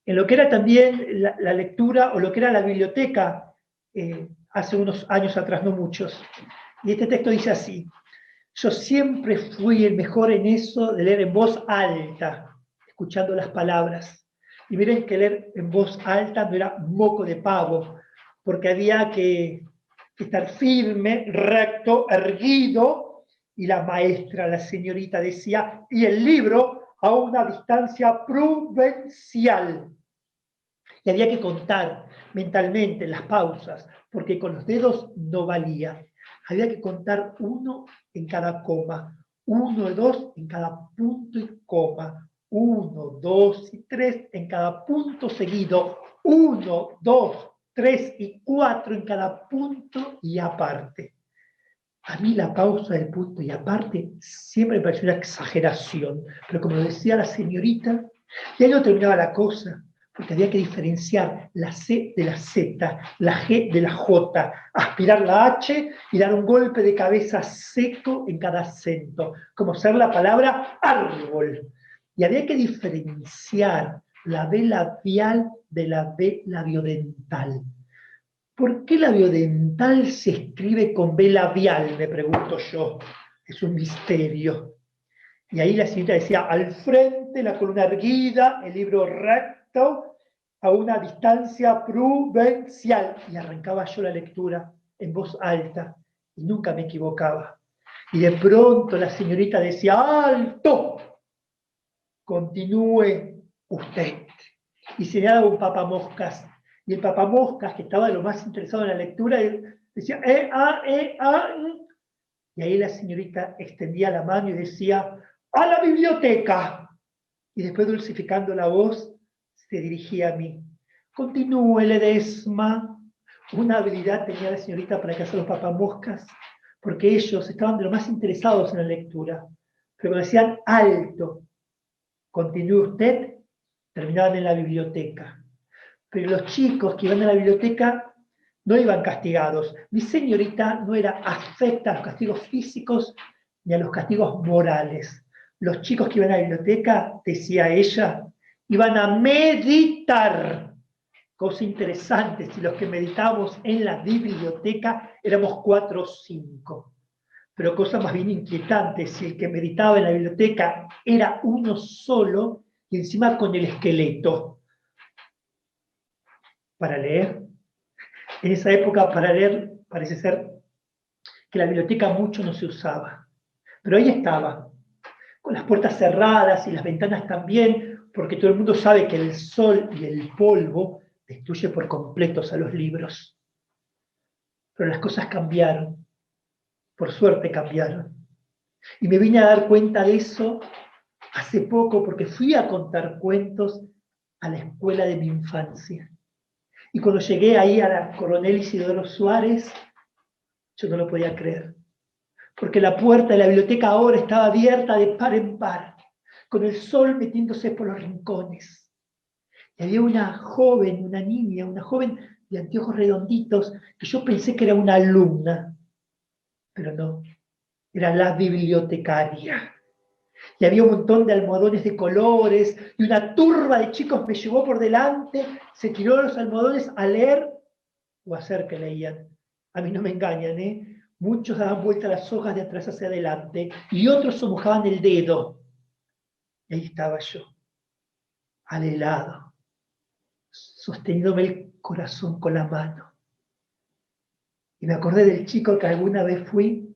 lo que era también la lectura o lo que era la biblioteca hace unos años atrás, no muchos. Y este texto dice así: yo siempre fui el mejor en eso de leer en voz alta, escuchando las palabras. Y miren que leer en voz alta no era moco de pavo, porque había que estar firme, recto, erguido, y la maestra, la señorita, decía, y el libro a una distancia prudencial. Y había que contar mentalmente las pausas, porque con los dedos no valía. Había que contar 1 en cada coma, 1 y 2 en cada punto y coma, 1, 2 y 3 en cada punto seguido, 1, 2, 3 y 4 en cada punto y aparte. A mí la pausa del punto y aparte siempre me pareció una exageración, pero como decía la señorita, ya no terminaba la cosa, porque había que diferenciar la C de la Z, la G de la J, aspirar la H y dar un golpe de cabeza seco en cada acento, como ser la palabra árbol. Y había que diferenciar la B labial de la B labiodental. ¿Por qué labiodental se escribe con B labial? Me pregunto yo. Es un misterio. Y ahí la señorita decía, al frente, la columna erguida, el libro recto, a una distancia prudencial. Y arrancaba yo la lectura en voz alta, y nunca me equivocaba. Y de pronto la señorita decía, ¡alto! Continúe usted. Y señalaba un papamoscas. Y el papamoscas, que estaba de lo más interesado en la lectura, decía, y ahí la señorita extendía la mano y decía, ¡a la biblioteca! Y después, dulcificando la voz, se dirigía a mí. Continúe, Ledesma. Una habilidad tenía la señorita para cazar los papamoscas, porque ellos estaban de lo más interesados en la lectura. Pero decían, alto, continúe usted, terminaban en la biblioteca. Pero los chicos que iban a la biblioteca no iban castigados. Mi señorita no era afecta a los castigos físicos ni a los castigos morales. Los chicos que iban a la biblioteca, decía ella, iban a meditar. Cosa interesante, si los que meditábamos en la biblioteca éramos 4 o 5. Pero cosa más bien inquietante, si el que meditaba en la biblioteca era uno solo y encima con el esqueleto. Para leer. En esa época, para leer, parece ser que la biblioteca mucho no se usaba. Pero ahí estaba, con las puertas cerradas y las ventanas también, porque todo el mundo sabe que el sol y el polvo destruye por completos a los libros. Pero las cosas cambiaron, por suerte cambiaron. Y me vine a dar cuenta de eso hace poco, porque fui a contar cuentos a la escuela de mi infancia. Y cuando llegué ahí a la Coronel Isidoro Suárez, yo no lo podía creer. Porque la puerta de la biblioteca ahora estaba abierta de par en par, con el sol metiéndose por los rincones. Y había una joven, una niña, una joven de anteojos redonditos, que yo pensé que era una alumna, pero no, era la bibliotecaria. Y había un montón de almohadones de colores, y una turba de chicos me llevó por delante, se tiró los almohadones a leer o a hacer que leían. A mí no me engañan, ¿eh? Muchos daban vuelta las hojas de atrás hacia adelante, y otros se mojaban el dedo. Y ahí estaba yo, al helado, sosteniéndome el corazón con la mano. Y me acordé del chico que alguna vez fui,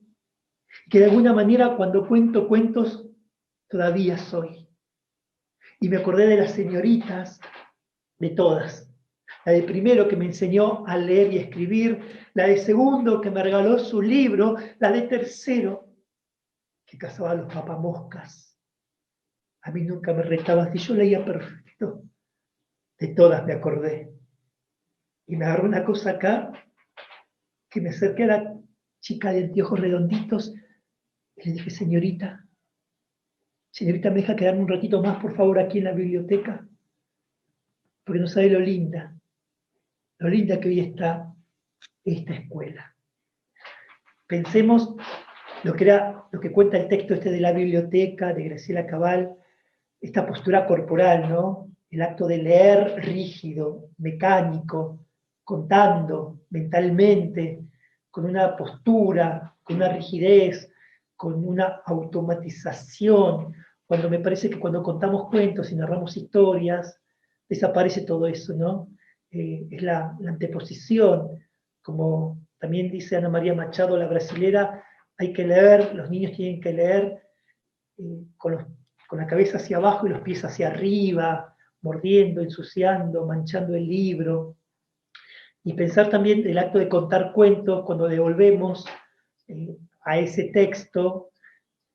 que de alguna manera cuando cuento cuentos todavía soy. Y me acordé de las señoritas, de todas. La de primero que me enseñó a leer y escribir, la de segundo que me regaló su libro, la de tercero que cazaba a los papamoscas. A mí nunca me retaba si yo leía perfecto. De todas me acordé. Y me agarró una cosa acá, que me acerqué a la chica de anteojos redonditos y le dije, señorita, Señorita, ¿me deja quedarme un ratito más, por favor, aquí en la biblioteca? Porque no sabe lo linda que hoy está esta escuela. Pensemos lo que cuenta el texto este de la biblioteca, de Graciela Cabal, esta postura corporal, ¿no? El acto de leer rígido, mecánico, contando mentalmente, con una postura, con una rigidez, con una automatización, cuando me parece que cuando contamos cuentos y narramos historias, desaparece todo eso, ¿no? Es la anteposición, como también dice Ana María Machado, la brasilera, hay que leer, los niños tienen que leer con la cabeza hacia abajo y los pies hacia arriba, mordiendo, ensuciando, manchando el libro. Y pensar también el acto de contar cuentos cuando devolvemos a ese texto,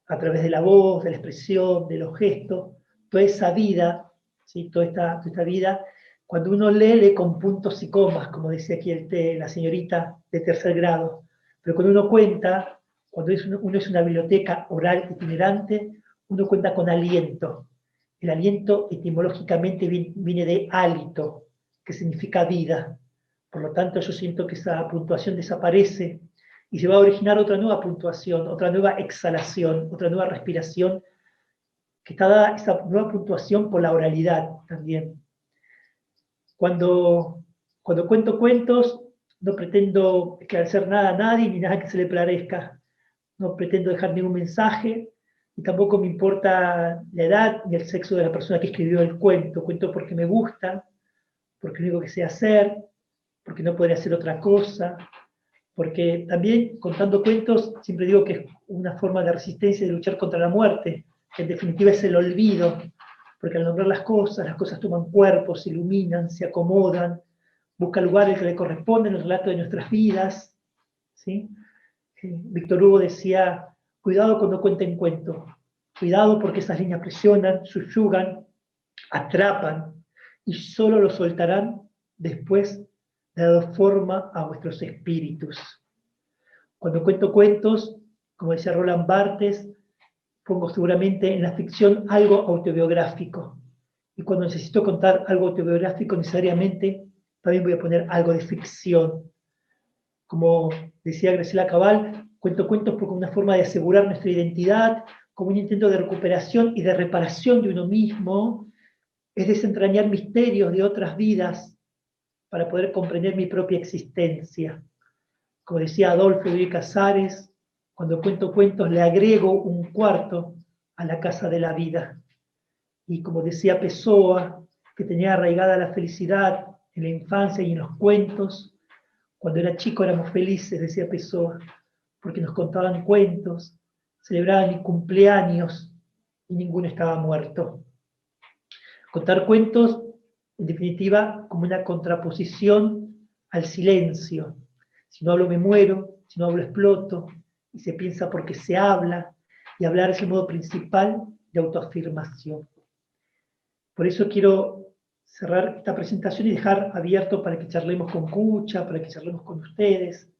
a través de la voz, de la expresión, de los gestos, toda esa vida, ¿sí? toda esta vida, cuando uno lee con puntos y comas, como decía aquí la señorita de tercer grado, pero cuando uno cuenta, cuando uno es una biblioteca oral itinerante, uno cuenta con aliento. El aliento etimológicamente viene de hálito, que significa vida. Por lo tanto, yo siento que esa puntuación desaparece y se va a originar otra nueva puntuación, otra nueva exhalación, otra nueva respiración, que está dada esa nueva puntuación por la oralidad también. Cuando cuento cuentos, no pretendo esclarecer nada a nadie ni nada que se le parezca. No pretendo dejar ningún mensaje y tampoco me importa la edad ni el sexo de la persona que escribió el cuento. Cuento porque me gusta, porque es lo único que sé hacer, porque no podría hacer otra cosa, porque también contando cuentos siempre digo que es una forma de resistencia y de luchar contra la muerte, que en definitiva es el olvido, porque al nombrar las cosas toman cuerpo, se iluminan, se acomodan, buscan lugares que le corresponden al relato de nuestras vidas. ¿Sí? Víctor Hugo decía, cuidado cuando cuenten cuentos, cuidado porque esas líneas presionan, subyugan, atrapan, y solo lo soltarán después de dar forma a vuestros espíritus. Cuando cuento cuentos, como decía Roland Barthes, pongo seguramente en la ficción algo autobiográfico. Y cuando necesito contar algo autobiográfico, necesariamente también voy a poner algo de ficción. Como decía Graciela Cabal, cuento cuentos como una forma de asegurar nuestra identidad, como un intento de recuperación y de reparación de uno mismo, es desentrañar misterios de otras vidas para poder comprender mi propia existencia. Como decía Adolfo Luis Casares, cuando cuento cuentos le agrego un cuarto a la casa de la vida. Y como decía Pessoa, que tenía arraigada la felicidad en la infancia y en los cuentos, cuando era chico éramos felices, decía Pessoa, porque nos contaban cuentos, celebraban mi cumpleaños y ninguno estaba muerto. Contar cuentos, en definitiva, como una contraposición al silencio. Si no hablo me muero, si no hablo exploto, y se piensa porque se habla, y hablar es el modo principal de autoafirmación. Por eso quiero cerrar esta presentación y dejar abierto para que charlemos con Cucha, para que charlemos con ustedes,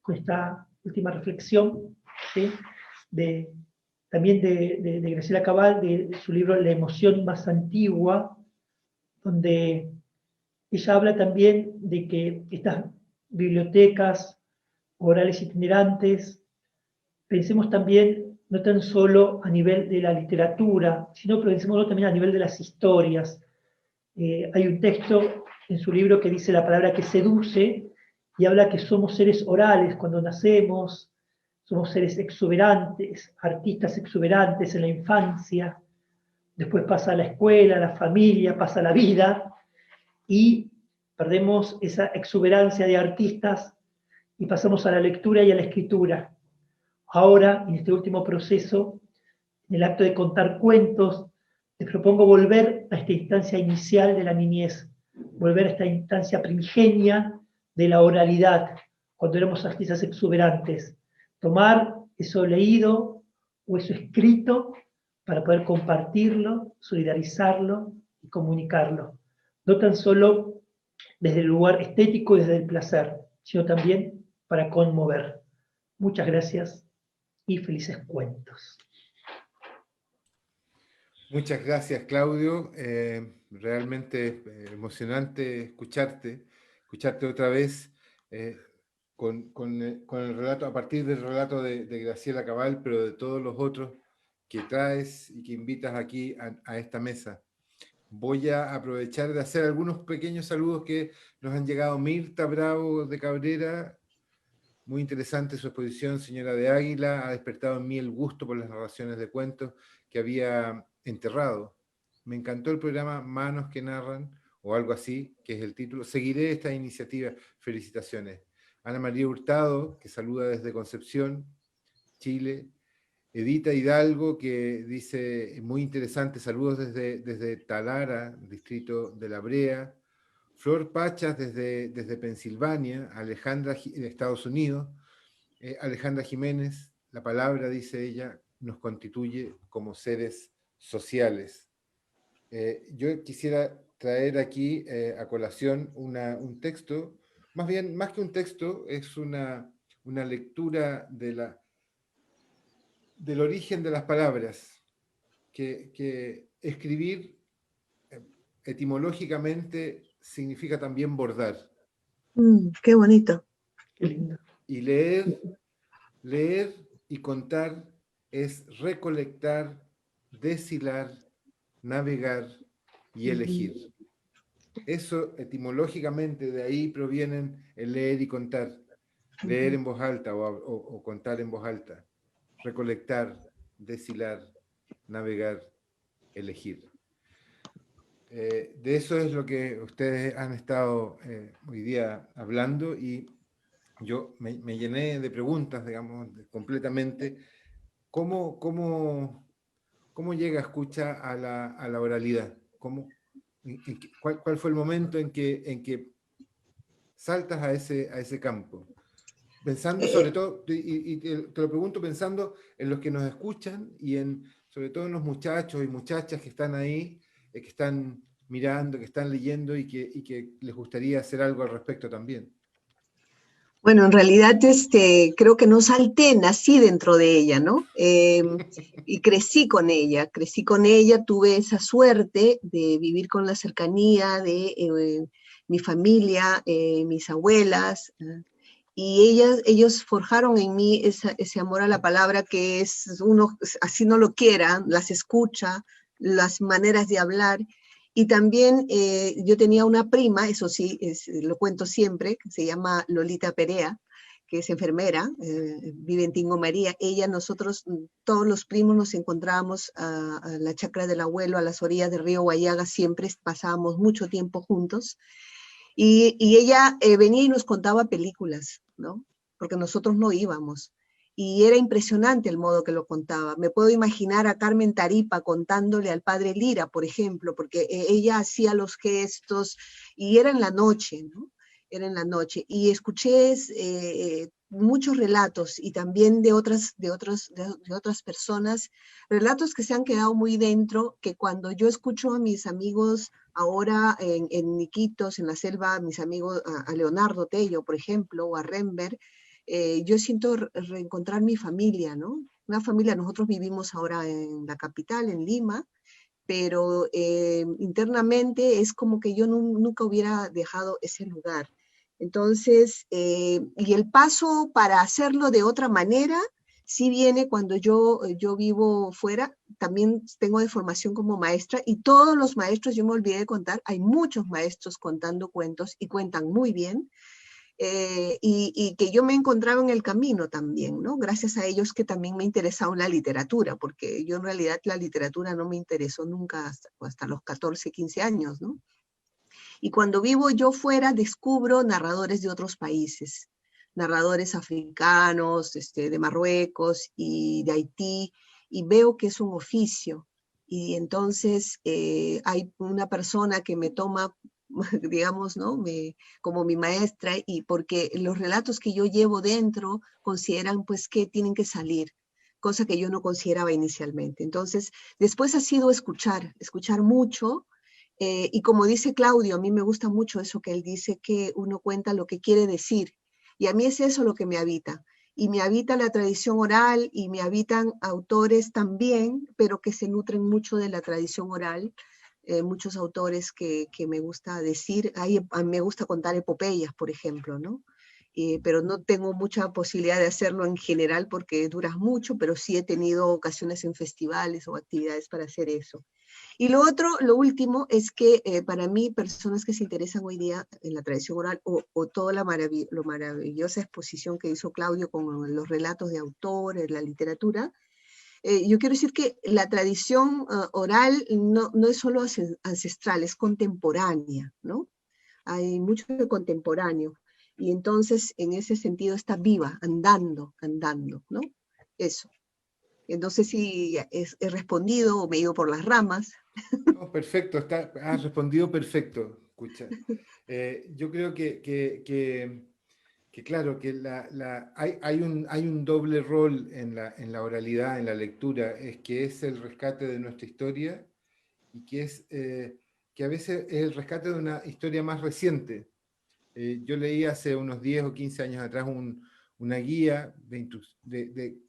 con esta última reflexión, ¿sí? También de Graciela Cabal, de su libro La emoción más antigua, donde ella habla también de que estas bibliotecas orales itinerantes, pensemos también no tan solo a nivel de la literatura, sino pensémoslo también a nivel de las historias. Hay un texto en su libro que dice la palabra que seduce y habla que somos seres orales cuando nacemos, somos seres exuberantes, artistas exuberantes en la infancia, después pasa a la escuela, a la familia, pasa a la vida y perdemos esa exuberancia de artistas y pasamos a la lectura y a la escritura. Ahora, en este último proceso, en el acto de contar cuentos, les propongo volver a esta instancia inicial de la niñez, volver a esta instancia primigenia de la oralidad, cuando éramos artistas exuberantes. Tomar eso leído o eso escrito para poder compartirlo, solidarizarlo y comunicarlo. No tan solo desde el lugar estético y desde el placer, sino también para conmover. Muchas gracias y felices cuentos. Muchas gracias, Claudio. Realmente emocionante escucharte otra vez con el relato, a partir del relato de Graciela Cabal, pero de todos los otros que traes y que invitas aquí a esta mesa. Voy a aprovechar de hacer algunos pequeños saludos que nos han llegado. Mirta Bravo de Cabrera, muy interesante su exposición, Señora de Águila, ha despertado en mí el gusto por las narraciones de cuentos que había enterrado. Me encantó el programa Manos que Narran, o algo así, que es el título. Seguiré esta iniciativa. Felicitaciones. Ana María Hurtado, que saluda desde Concepción, Chile. Edita Hidalgo, que dice, muy interesante, saludos desde Talara, distrito de La Brea. Flor Pachas desde Pensilvania, Alejandra de Estados Unidos. Alejandra Jiménez, la palabra, dice ella, nos constituye como seres sociales. Yo quisiera traer aquí a colación un texto, más bien, más que un texto, es una lectura del origen de las palabras, que escribir etimológicamente significa también bordar. Qué bonito. Qué lindo. Y leer y contar es recolectar, deshilar, navegar y elegir. Eso etimológicamente de ahí provienen el leer y contar. Leer en voz alta o contar en voz alta. Recolectar, deshilar, navegar, elegir. De eso es lo que ustedes han estado hoy día hablando, y yo me llené de preguntas, digamos, completamente. ¿Cómo llega escucha a la oralidad? ¿Cuál fue el momento en que saltas a ese campo? Pensando sobre todo, y te lo pregunto pensando en los que nos escuchan y sobre todo en los muchachos y muchachas que están ahí, que están mirando, que están leyendo y que les gustaría hacer algo al respecto también. Bueno, en realidad creo que no salté, nací dentro de ella, ¿no? Y crecí con ella, tuve esa suerte de vivir con la cercanía de mi familia, mis abuelas, y ellos forjaron en mí ese amor a la palabra que es uno, así no lo quiera, las escucha, las maneras de hablar. Y también yo tenía una prima, eso sí, lo cuento siempre, que se llama Lolita Perea, que es enfermera, vive en Tingo María. Nosotros, todos los primos nos encontrábamos a la chacra del abuelo, a las orillas del río Guayaga, siempre pasábamos mucho tiempo juntos. Y ella venía y nos contaba películas, ¿no? Porque nosotros no íbamos. Y era impresionante el modo que lo contaba. Me puedo imaginar a Carmen Taripa contándole al padre Lira, por ejemplo, porque ella hacía los gestos y era en la noche, ¿no? Era en la noche. Y escuché muchos relatos y también de otras personas, relatos que se han quedado muy dentro, que cuando yo escucho a mis amigos ahora en Iquitos, en la selva, mis amigos, a Leonardo Tello, por ejemplo, o a Rember, yo siento reencontrar mi familia, ¿no? Una familia, nosotros vivimos ahora en la capital, en Lima, pero internamente es como que yo nunca hubiera dejado ese lugar. Entonces, y el paso para hacerlo de otra manera, sí viene cuando yo vivo fuera, también tengo de formación como maestra, y todos los maestros, yo me olvidé de contar, hay muchos maestros contando cuentos y cuentan muy bien, y que yo me encontraba en el camino también, ¿no? Gracias a ellos que también me interesaba la literatura, porque yo en realidad la literatura no me interesó nunca hasta los 14, 15 años, ¿no? Y cuando vivo yo fuera, descubro narradores de otros países, narradores africanos, de Marruecos y de Haití, y veo que es un oficio. Y entonces hay una persona que me toma, digamos, ¿no? Como mi maestra, y porque los relatos que yo llevo dentro consideran pues que tienen que salir, cosa que yo no consideraba inicialmente. Entonces, después ha sido escuchar mucho, y como dice Claudio, a mí me gusta mucho eso que él dice, que uno cuenta lo que quiere decir. Y a mí es eso lo que me habita. y me habita la tradición oral y me habitan autores también, pero que se nutren mucho de la tradición oral. Muchos autores que me gusta decir, a mí me gusta contar epopeyas, por ejemplo, ¿no? Pero no tengo mucha posibilidad de hacerlo en general porque duras mucho, pero sí he tenido ocasiones en festivales o actividades para hacer eso. Y lo otro, lo último, es que para mí, personas que se interesan hoy día en la tradición oral o toda la maravillosa exposición que hizo Claudio con los relatos de autores, la literatura, yo quiero decir que la tradición oral no es solo ancestral, es contemporánea, ¿no? Hay mucho de contemporáneo. Y entonces, en ese sentido, está viva, andando, ¿no? Eso. No sé si he respondido o me he ido por las ramas. No, perfecto, has respondido perfecto, escucha. Yo creo que claro, que hay un doble rol en la oralidad, en la lectura, es que es el rescate de nuestra historia y que a veces es el rescate de una historia más reciente. Yo leí hace unos 10 o 15 años atrás una guía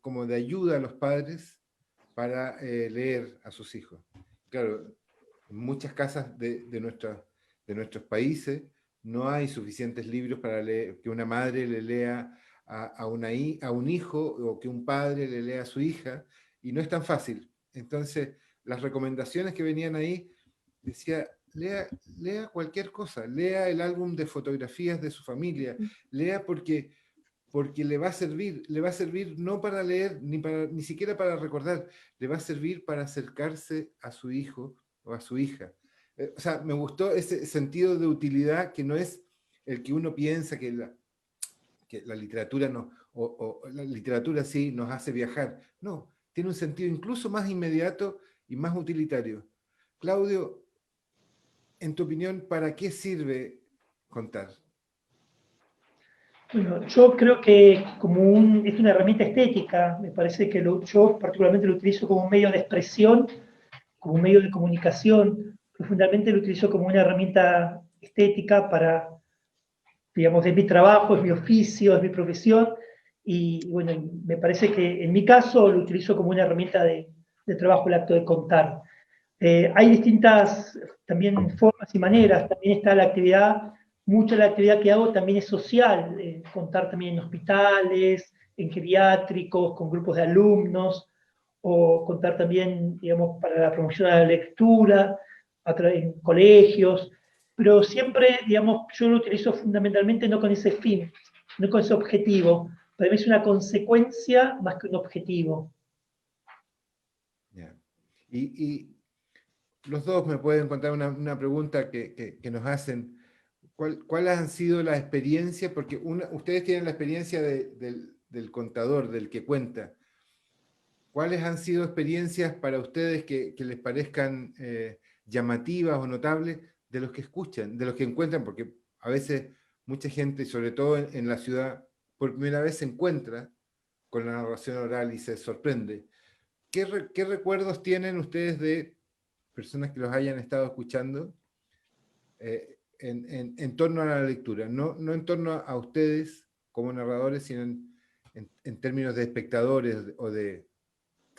como de ayuda a los padres para leer a sus hijos. Claro, en muchas casas de nuestros países no hay suficientes libros para leer, que una madre le lea a un hijo o que un padre le lea a su hija, y no es tan fácil. Entonces, las recomendaciones que venían ahí decía, lea cualquier cosa, lea el álbum de fotografías de su familia, lea porque le va a servir no para leer, ni siquiera para recordar, le va a servir para acercarse a su hijo o a su hija. O sea, me gustó ese sentido de utilidad que no es el que uno piensa que la literatura no, o la literatura sí nos hace viajar. No, tiene un sentido incluso más inmediato y más utilitario. Claudio, en tu opinión, ¿para qué sirve contar? Bueno, yo creo que es una herramienta estética, me parece que yo particularmente lo utilizo como un medio de expresión, como un medio de comunicación, profundamente lo utilizo como una herramienta estética para, digamos, es mi trabajo, es mi oficio, es mi profesión, y bueno, me parece que en mi caso lo utilizo como una herramienta de trabajo, el acto de contar. Hay distintas también formas y maneras, también está la actividad, mucha de la actividad que hago también es social, contar también en hospitales, en geriátricos, con grupos de alumnos, o contar también, digamos, para la promoción de la lectura, en colegios, pero siempre, digamos, yo lo utilizo fundamentalmente no con ese fin, no con ese objetivo, para mí es una consecuencia más que un objetivo. Yeah. Y los dos me pueden contar una pregunta que nos hacen. ¿Cuáles han sido las experiencias? Porque ustedes tienen la experiencia del contador, del que cuenta. ¿Cuáles han sido experiencias para ustedes que les parezcan llamativas o notables de los que escuchan, de los que encuentran? Porque a veces mucha gente, sobre todo en la ciudad, por primera vez se encuentra con la narración oral y se sorprende. ¿Qué recuerdos tienen ustedes de personas que los hayan estado escuchando en torno a la lectura? No en torno a ustedes como narradores, sino en términos de espectadores o de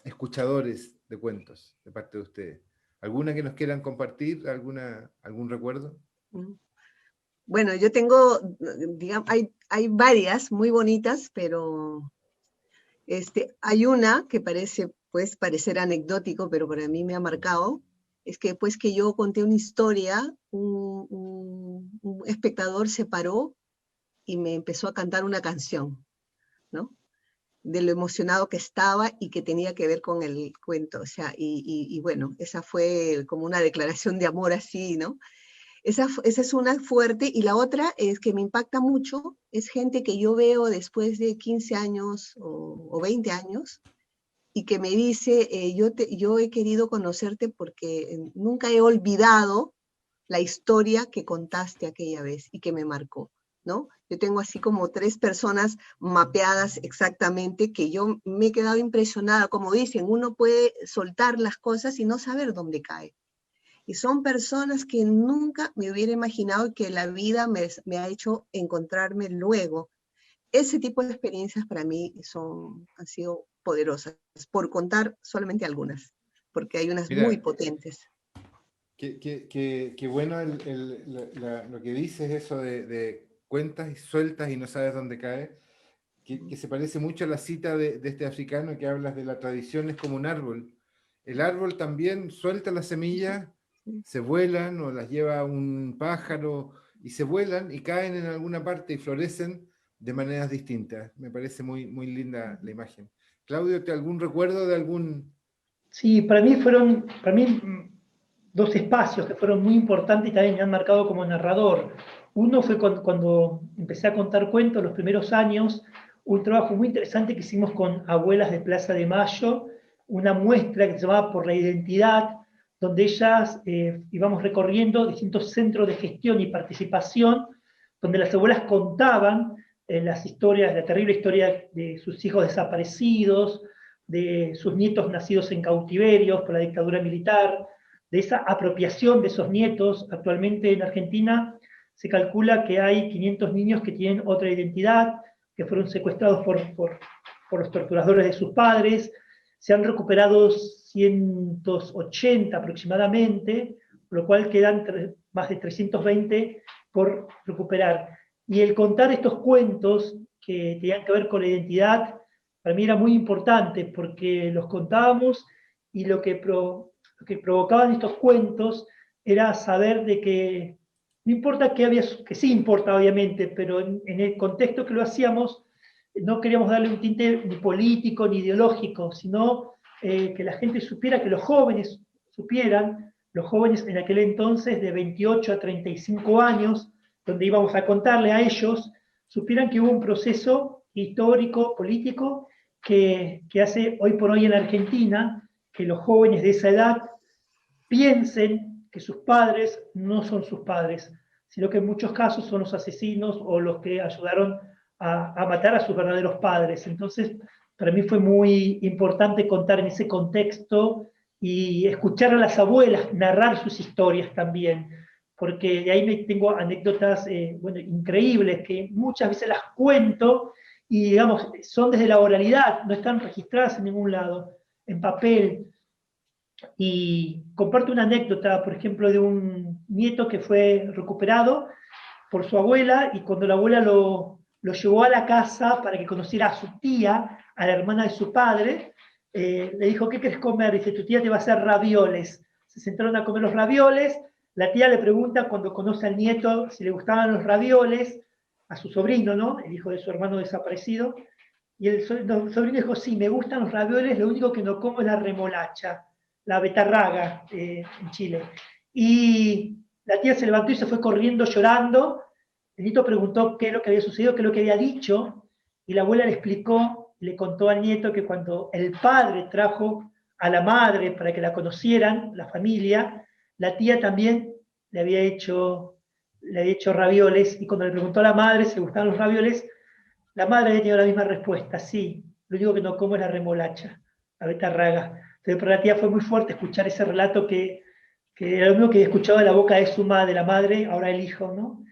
escuchadores de cuentos de parte de ustedes. ¿Alguna que nos quieran compartir? ¿Algún recuerdo? Bueno, yo tengo, digamos, hay varias muy bonitas, pero hay una que puede parecer anecdótico, pero para mí me ha marcado, es que después que yo conté una historia, un espectador se paró y me empezó a cantar una canción, ¿no? De lo emocionado que estaba y que tenía que ver con el cuento, o sea, y bueno, esa fue como una declaración de amor así, ¿no? Esa es una fuerte, y la otra es que me impacta mucho, es gente que yo veo después de 15 años o 20 años, y que me dice, yo he querido conocerte porque nunca he olvidado la historia que contaste aquella vez y que me marcó, ¿no? Yo tengo así como 3 personas mapeadas exactamente que yo me he quedado impresionada. Como dicen, uno puede soltar las cosas y no saber dónde cae. Y son personas que nunca me hubiera imaginado que la vida me ha hecho encontrarme luego. ese tipo de experiencias para mí han sido poderosas, por contar solamente algunas, porque hay unas muy Mira, potentes. qué bueno lo que dices, eso de cuentas y sueltas y no sabes dónde cae, que se parece mucho a la cita de este africano que hablas de la tradición es como un árbol. El árbol también suelta las semillas, se vuelan o las lleva un pájaro y se vuelan y caen en alguna parte y florecen de maneras distintas. Me parece muy, muy linda la imagen. Claudio, ¿te algún recuerdo de algún... Sí, para mí dos espacios que fueron muy importantes y también me han marcado como narrador. Uno fue cuando empecé a contar cuentos, los primeros años, un trabajo muy interesante que hicimos con abuelas de Plaza de Mayo, una muestra que se llamaba Por la Identidad, donde ellas íbamos recorriendo distintos centros de gestión y participación, donde las abuelas contaban las historias, la terrible historia de sus hijos desaparecidos, de sus nietos nacidos en cautiverios por la dictadura militar, de esa apropiación de esos nietos. Actualmente en Argentina se calcula que hay 500 niños que tienen otra identidad, que fueron secuestrados por los torturadores de sus padres. Se han recuperado 180 aproximadamente, por lo cual quedan más de 320 por recuperar. Y el contar estos cuentos que tenían que ver con la identidad, para mí era muy importante, porque los contábamos y lo que provocaban estos cuentos era saber de que no importa que había, que sí importa obviamente, pero en el contexto que lo hacíamos, no queríamos darle un tinte ni político ni ideológico, sino que la gente supiera, que los jóvenes supieran, los jóvenes en aquel entonces de 28 a 35 años, donde íbamos a contarle a ellos, supieran que hubo un proceso histórico, político, que hace hoy por hoy en Argentina que los jóvenes de esa edad piensen que sus padres no son sus padres, sino que en muchos casos son los asesinos o los que ayudaron a matar a sus verdaderos padres. Entonces, para mí fue muy importante contar en ese contexto y escuchar a las abuelas narrar sus historias también, porque de ahí tengo anécdotas bueno, increíbles que muchas veces las cuento y, digamos, son desde la oralidad, no están registradas en ningún lado, en papel. Y comparto una anécdota, por ejemplo, de un nieto que fue recuperado por su abuela, y cuando la abuela lo llevó a la casa para que conociera a su tía, a la hermana de su padre, le dijo: ¿qué querés comer? Dice: tu tía te va a hacer ravioles. Se sentaron a comer los ravioles. La tía le pregunta, cuando conoce al nieto, si le gustaban los ravioles, a su sobrino, ¿no? El hijo de su hermano desaparecido. Y el sobrino dijo: sí, me gustan los ravioles, lo único que no como es la remolacha, la betarraga en Chile. Y la tía se levantó y se fue corriendo llorando. El nieto preguntó qué es lo que había sucedido, qué es lo que había dicho, y la abuela le explicó, le contó al nieto que cuando el padre trajo a la madre para que la conocieran, la familia, la tía también le había hecho ravioles, y cuando le preguntó a la madre si le gustaban los ravioles, la madre había tenido la misma respuesta: sí, lo único que no como es la remolacha, la betarraga. Entonces para la tía fue muy fuerte escuchar ese relato que era lo mismo que había escuchado de la boca de la madre, ahora el hijo, ¿no?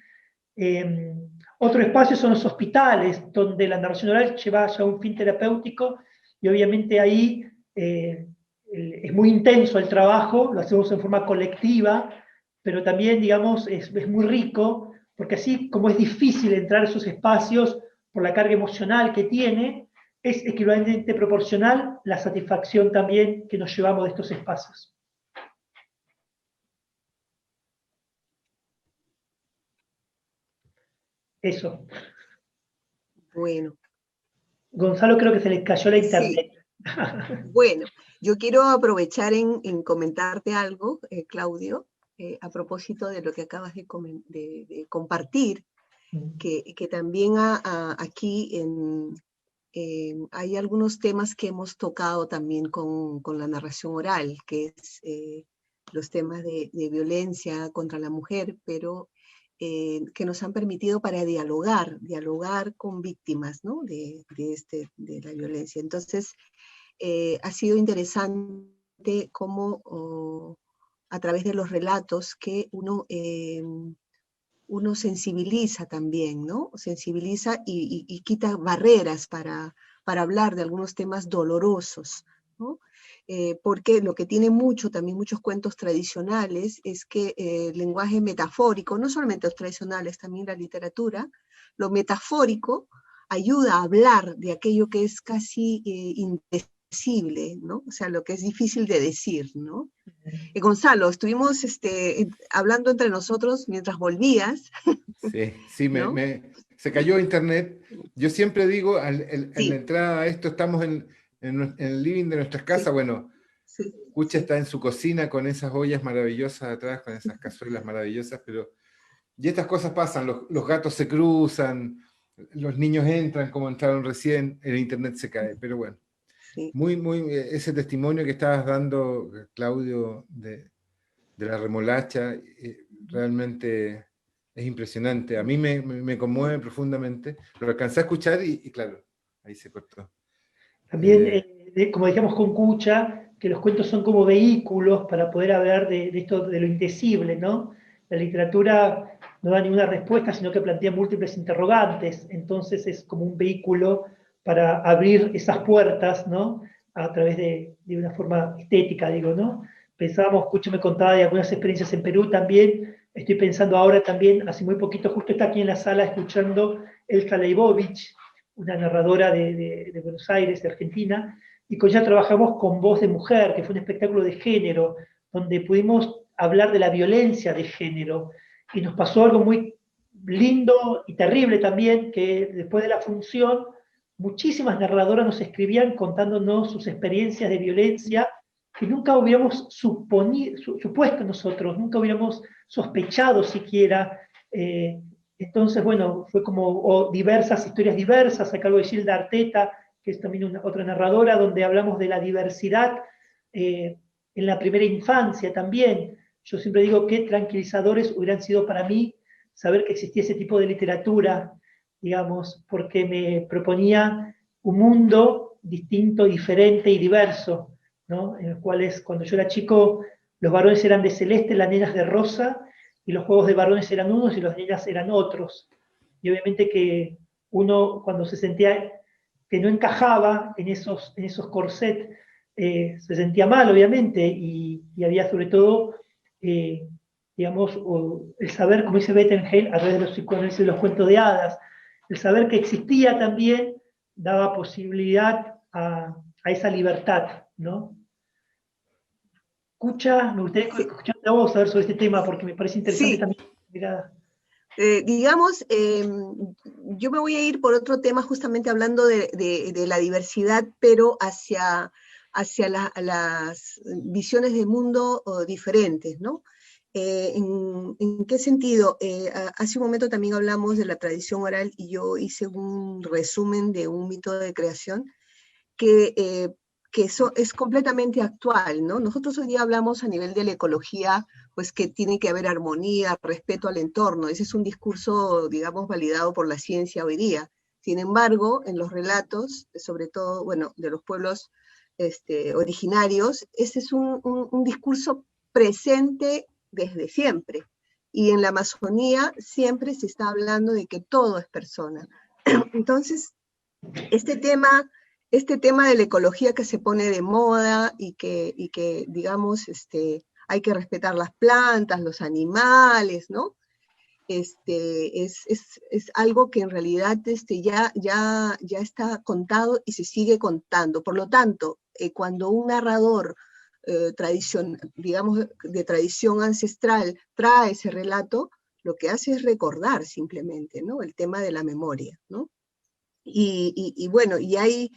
Eh, Otro espacio son los hospitales, donde la narración oral lleva ya un fin terapéutico, y obviamente ahí es muy intenso el trabajo, lo hacemos en forma colectiva, pero también, digamos, es muy rico, porque así como es difícil entrar a esos espacios por la carga emocional que tiene, es equivalentemente proporcional la satisfacción también que nos llevamos de estos espacios. Eso. Bueno, Gonzalo, creo que se le cayó la sí, internet. bueno, yo quiero aprovechar en comentarte algo, Claudio, a propósito de lo que acabas de compartir, que también aquí hay algunos temas que hemos tocado también con la narración oral, que es los temas de violencia contra la mujer, pero que nos han permitido para dialogar con víctimas, ¿no? de la violencia. Entonces, ha sido interesante cómo a través de los relatos que uno uno sensibiliza también, ¿no? Sensibiliza y quita barreras para hablar de algunos temas dolorosos, ¿no? Porque lo que tiene también muchos cuentos tradicionales, es que el lenguaje metafórico, no solamente los tradicionales, también la literatura, lo metafórico ayuda a hablar de aquello que es casi indecible, ¿no? O sea, lo que es difícil de decir, ¿no? Gonzalo, estuvimos hablando entre nosotros mientras volvías, Sí, ¿no? se cayó internet. Yo siempre digo, en la Sí, entrada a esto, estamos en el living de nuestras casas. sí, Bueno, sí, Cucha sí. está en su cocina con esas ollas maravillosas atrás, con esas cazuelas maravillosas, pero... Y estas cosas pasan, los gatos se cruzan, los niños entran como entraron recién, el internet se cae, pero bueno. Sí. Ese testimonio que estabas dando, Claudio, de la remolacha, realmente es impresionante. A mí me conmueve profundamente. Lo alcancé a escuchar y claro, ahí se cortó. También, como decíamos con Cucha, que los cuentos son como vehículos para poder hablar de esto, de lo indecible, ¿no? La literatura no da ninguna respuesta, sino que plantea múltiples interrogantes, entonces es como un vehículo para abrir esas puertas, ¿no? A través de una forma estética, digo, ¿no? Pensábamos, Cucha me contaba de algunas experiencias en Perú también, estoy pensando ahora también, hace muy poquito, justo está aquí en la sala escuchando Elka Leibovich, una narradora de Buenos Aires, de Argentina, y con ella trabajamos con Voz de Mujer, que fue un espectáculo de género, donde pudimos hablar de la violencia de género, y nos pasó algo muy lindo y terrible también, que después de la función, muchísimas narradoras nos escribían contándonos sus experiencias de violencia que nunca hubiéramos supuesto nosotros, nunca hubiéramos sospechado siquiera. Entonces, bueno, fue como diversas historias diversas, a cargo de Gilda Arteta, que es también otra narradora, donde hablamos de la diversidad en la primera infancia también. Yo siempre digo que tranquilizadores hubieran sido para mí saber que existía ese tipo de literatura, digamos, porque me proponía un mundo distinto, diferente y diverso, ¿no? En los cuales cuando yo era chico los varones eran de celeste, las nenas de rosa, y los juegos de varones eran unos y los nenas eran otros. Y obviamente que uno cuando se sentía que no encajaba en esos corsets, se sentía mal, obviamente, y había sobre todo, digamos, el saber, como dice Bettenheim, a través de los psicoanálisis de los cuentos de hadas, el saber que existía también daba posibilidad a esa libertad, ¿no? Escucha, me gustaría Sí, escucharte a vos a ver sobre este tema, porque me parece interesante sí. también tu mirada. Digamos, yo me voy a ir por otro tema justamente hablando de la diversidad, pero hacia las visiones de mundo diferentes, ¿no? ¿En qué sentido? Hace un momento también hablamos de la tradición oral y yo hice un resumen de un mito de creación que eso es completamente actual, ¿no? Nosotros hoy día hablamos a nivel de la ecología, pues que tiene que haber armonía, respeto al entorno. Ese es un discurso, digamos, validado por la ciencia hoy día. Sin embargo, en los relatos, sobre todo, bueno, de los pueblos originarios, ese es un discurso presente desde siempre. Y en la Amazonía siempre se está hablando de que todo es persona. Entonces, este tema de la ecología que se pone de moda y que digamos, hay que respetar las plantas, los animales, ¿no? Es algo que en realidad ya está contado y se sigue contando. Por lo tanto, cuando un narrador digamos, de tradición ancestral trae ese relato, lo que hace es recordar simplemente, ¿no? El tema de la memoria, ¿no? Y bueno, y hay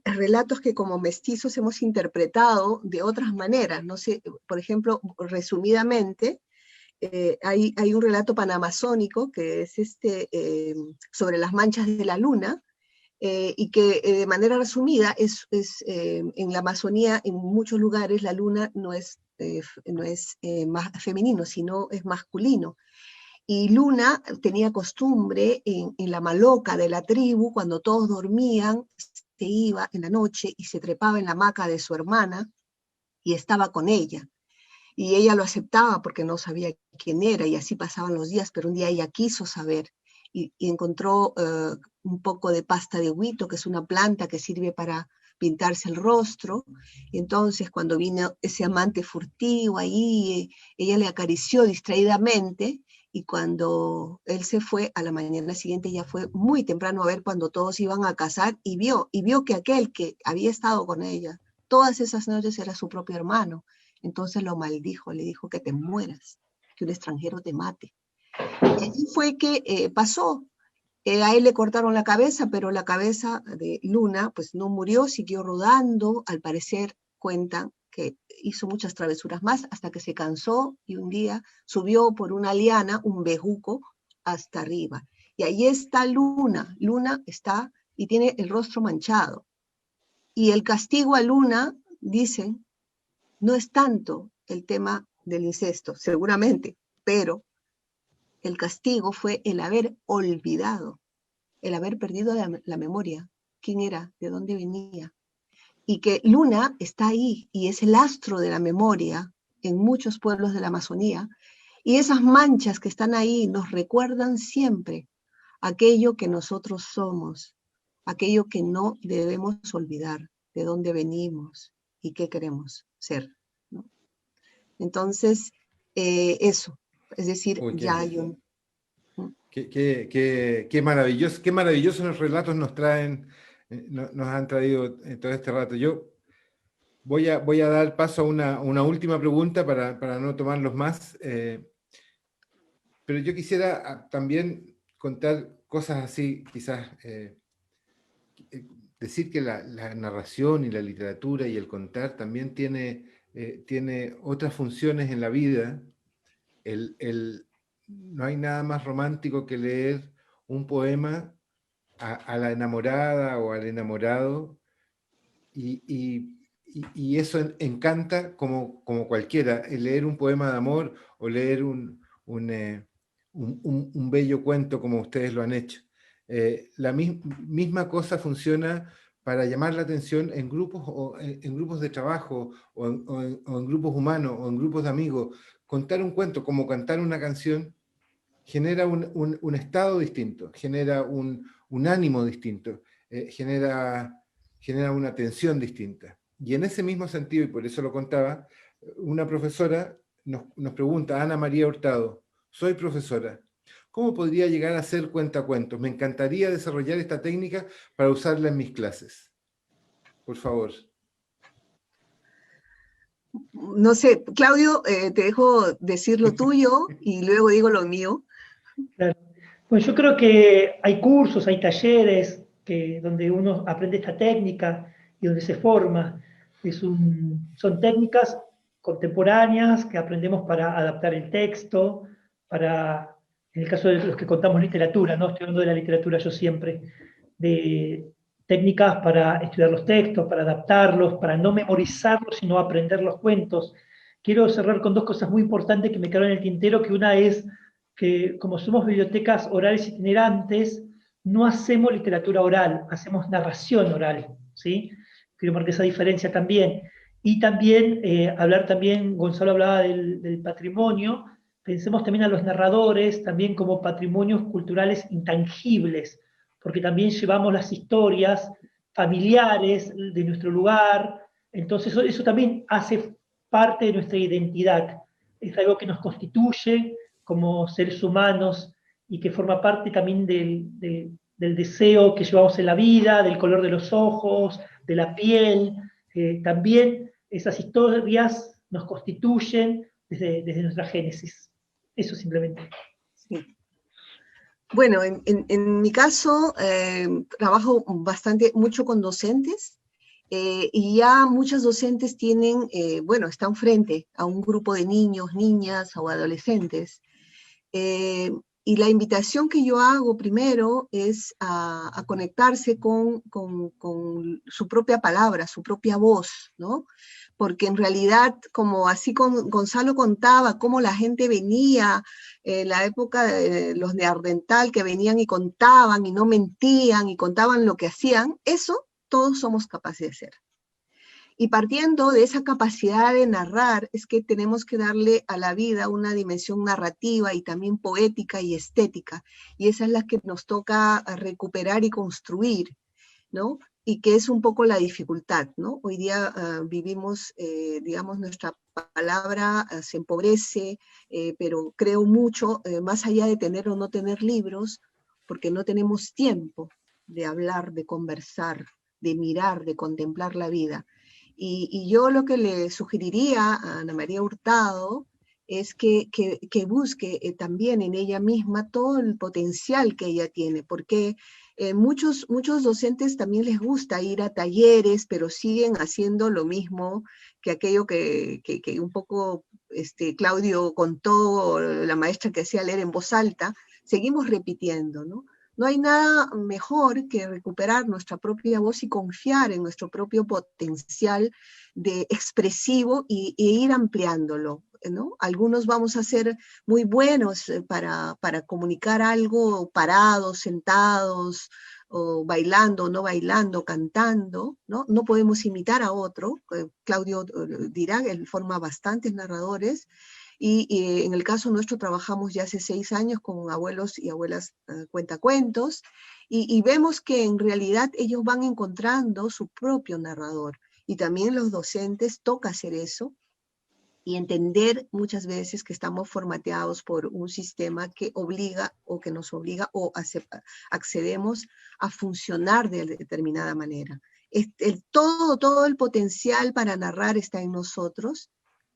relatos que como mestizos hemos interpretado de otras maneras. No sé, por ejemplo, resumidamente, hay un relato panamazónico que es sobre las manchas de la luna, y que de manera resumida en la Amazonía, en muchos lugares, la luna no es más femenino, sino es masculino. Y Luna tenía costumbre en la maloca de la tribu, cuando todos dormían, se iba en la noche y se trepaba en la hamaca de su hermana y estaba con ella. y ella lo aceptaba porque no sabía quién era, y así pasaban los días, pero un día ella quiso saber, y encontró un poco de pasta de huito, que es una planta que sirve para pintarse el rostro, y entonces cuando vino ese amante furtivo ahí, ella le acarició distraídamente, y cuando él se fue, a la mañana siguiente ella fue muy temprano a ver cuando todos iban a casar, y vio que aquel que había estado con ella todas esas noches era su propio hermano. Entonces lo maldijo, le dijo que te mueras, que un extranjero te mate. Y allí fue que pasó. A él le cortaron la cabeza, pero la cabeza de Luna pues no murió, siguió rodando. Al parecer cuentan que hizo muchas travesuras más hasta que se cansó y un día subió por una liana, un bejuco, hasta arriba. Y ahí está Luna. Luna está y tiene el rostro manchado. Y el castigo a Luna, dicen, no es tanto el tema del incesto, seguramente, pero el castigo fue el haber olvidado, el haber perdido la memoria, quién era, de dónde venía. Y que Luna está ahí y es el astro de la memoria en muchos pueblos de la Amazonía, y esas manchas que están ahí nos recuerdan siempre aquello que nosotros somos, aquello que no debemos olvidar, de dónde venimos y qué queremos ser, ¿no? Entonces, eso, es decir, Uy, ya hay un... qué maravillosos los relatos nos traen, nos han traído todo este rato. Yo voy a dar paso a una última pregunta para no tomarlos más, pero yo quisiera también contar cosas así, quizás decir que la narración y la literatura y el contar también tiene otras funciones en la vida. No hay nada más romántico que leer un poema a la enamorada o al enamorado, y eso encanta como cualquiera, el leer un poema de amor o leer un bello cuento como ustedes lo han hecho. La misma cosa funciona para llamar la atención en grupos, o en grupos de trabajo, o en grupos humanos, o en grupos de amigos. Contar un cuento como cantar una canción genera un estado distinto, genera un ánimo distinto, genera una tensión distinta. Y en ese mismo sentido, y por eso lo contaba, una profesora nos pregunta, Ana María Hurtado, soy profesora, ¿cómo podría llegar a ser cuentacuentos? Me encantaría desarrollar esta técnica para usarla en mis clases. Por favor. No sé, Claudio, te dejo decir lo tuyo y luego digo lo mío. Claro. Pues yo creo que hay cursos, hay talleres donde uno aprende esta técnica y donde se forma. Son técnicas contemporáneas que aprendemos para adaptar el texto, en el caso de los que contamos literatura, no estoy hablando de la literatura yo siempre, de técnicas para estudiar los textos, para adaptarlos, para no memorizarlos, sino aprender los cuentos. Quiero cerrar con dos cosas muy importantes que me quedaron en el tintero, que una es que como somos bibliotecas orales itinerantes, no hacemos literatura oral, hacemos narración oral, ¿sí? Quiero marcar esa diferencia también. Y también, hablar también, Gonzalo hablaba del patrimonio, pensemos también a los narradores también como patrimonios culturales intangibles, porque también llevamos las historias familiares de nuestro lugar, entonces eso también hace parte de nuestra identidad, es algo que nos constituye como seres humanos y que forma parte también del deseo que llevamos en la vida, del color de los ojos, de la piel. También esas historias nos constituyen desde nuestra génesis. Eso simplemente. Sí. Bueno, en mi caso, trabajo mucho con docentes, y ya muchos docentes tienen, bueno, están frente a un grupo de niños, niñas o adolescentes. Y la invitación que yo hago primero es a conectarse con su propia palabra, su propia voz, ¿no? Porque en realidad, como así Gonzalo contaba, cómo la gente venía en la época de los Neandertal, que venían y contaban y no mentían y contaban lo que hacían, eso todos somos capaces de hacer. Y partiendo de esa capacidad de narrar, es que tenemos que darle a la vida una dimensión narrativa y también poética y estética. Y esa es la que nos toca recuperar y construir, ¿no? Y que es un poco la dificultad, ¿no? Hoy día vivimos, digamos, nuestra palabra se empobrece, pero creo mucho, más allá de tener o no tener libros, porque no tenemos tiempo de hablar, de conversar, de mirar, de contemplar la vida. Y yo lo que le sugeriría a Ana María Hurtado es que busque también en ella misma todo el potencial que ella tiene, porque muchos docentes también les gusta ir a talleres, pero siguen haciendo lo mismo que aquello que un poco Claudio contó, la maestra que hacía leer en voz alta, seguimos repitiendo, ¿no? No hay nada mejor que recuperar nuestra propia voz y confiar en nuestro propio potencial de expresivo e ir ampliándolo, ¿no? Algunos vamos a ser muy buenos para comunicar algo parados, sentados, o bailando, no bailando, cantando, ¿no? No podemos imitar a otro. Claudio dirá, él forma bastantes narradores, y en el caso nuestro trabajamos ya hace 6 años con abuelos y abuelas cuentacuentos, y vemos que en realidad ellos van encontrando su propio narrador, y también los docentes toca hacer eso, y entender muchas veces que estamos formateados por un sistema que obliga o que nos obliga o accedemos a funcionar de determinada manera. Todo el potencial para narrar está en nosotros,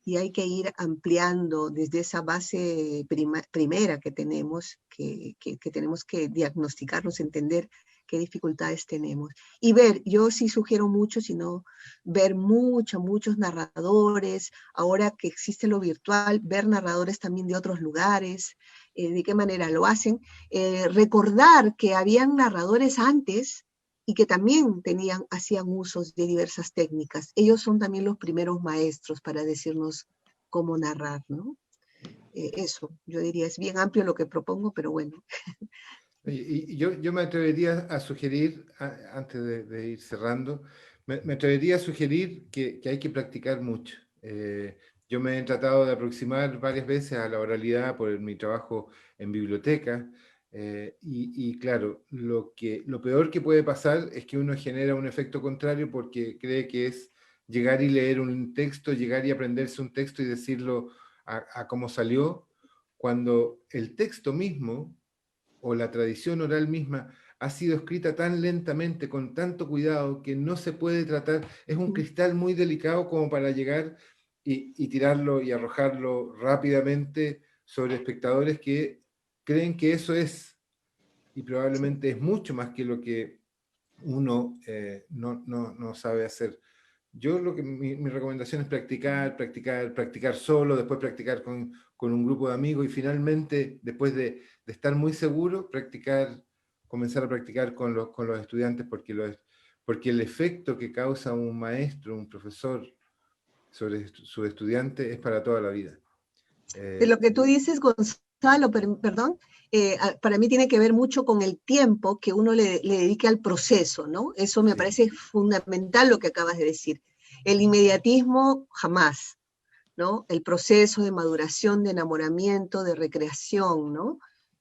y hay que ir ampliando desde esa base primera que tenemos, que tenemos que diagnosticarnos, entender qué dificultades tenemos. Y ver, yo sí sugiero mucho, sino ver muchos narradores, ahora que existe lo virtual, ver narradores también de otros lugares, de qué manera lo hacen, recordar que habían narradores antes y que también hacían usos de diversas técnicas. Ellos son también los primeros maestros para decirnos cómo narrar, ¿no? Eso, yo diría, es bien amplio lo que propongo, pero bueno. Y yo me atrevería a sugerir, antes de ir cerrando, me atrevería a sugerir que hay que practicar mucho. Yo me he tratado de aproximar varias veces a la oralidad por mi trabajo en biblioteca, y claro, lo peor que puede pasar es que uno genera un efecto contrario porque cree que es llegar y leer un texto, llegar y aprenderse un texto y decirlo a cómo salió, cuando el texto mismo o la tradición oral misma ha sido escrita tan lentamente, con tanto cuidado, que no se puede tratar, es un cristal muy delicado como para llegar y tirarlo y arrojarlo rápidamente sobre espectadores que creen que eso es, y probablemente es mucho más que lo que uno no sabe hacer. Yo mi recomendación es practicar solo, después practicar con un grupo de amigos y finalmente, después de estar muy seguro, comenzar a practicar con los estudiantes porque el efecto que causa un maestro, un profesor sobre su estudiante es para toda la vida. De lo que tú dices, Gonzalo, perdón, para mí tiene que ver mucho con el tiempo que uno le dedique al proceso, ¿no? Eso me parece fundamental lo que acabas de decir. El inmediatismo, jamás, ¿no? El proceso de maduración, de enamoramiento, de recreación, ¿no?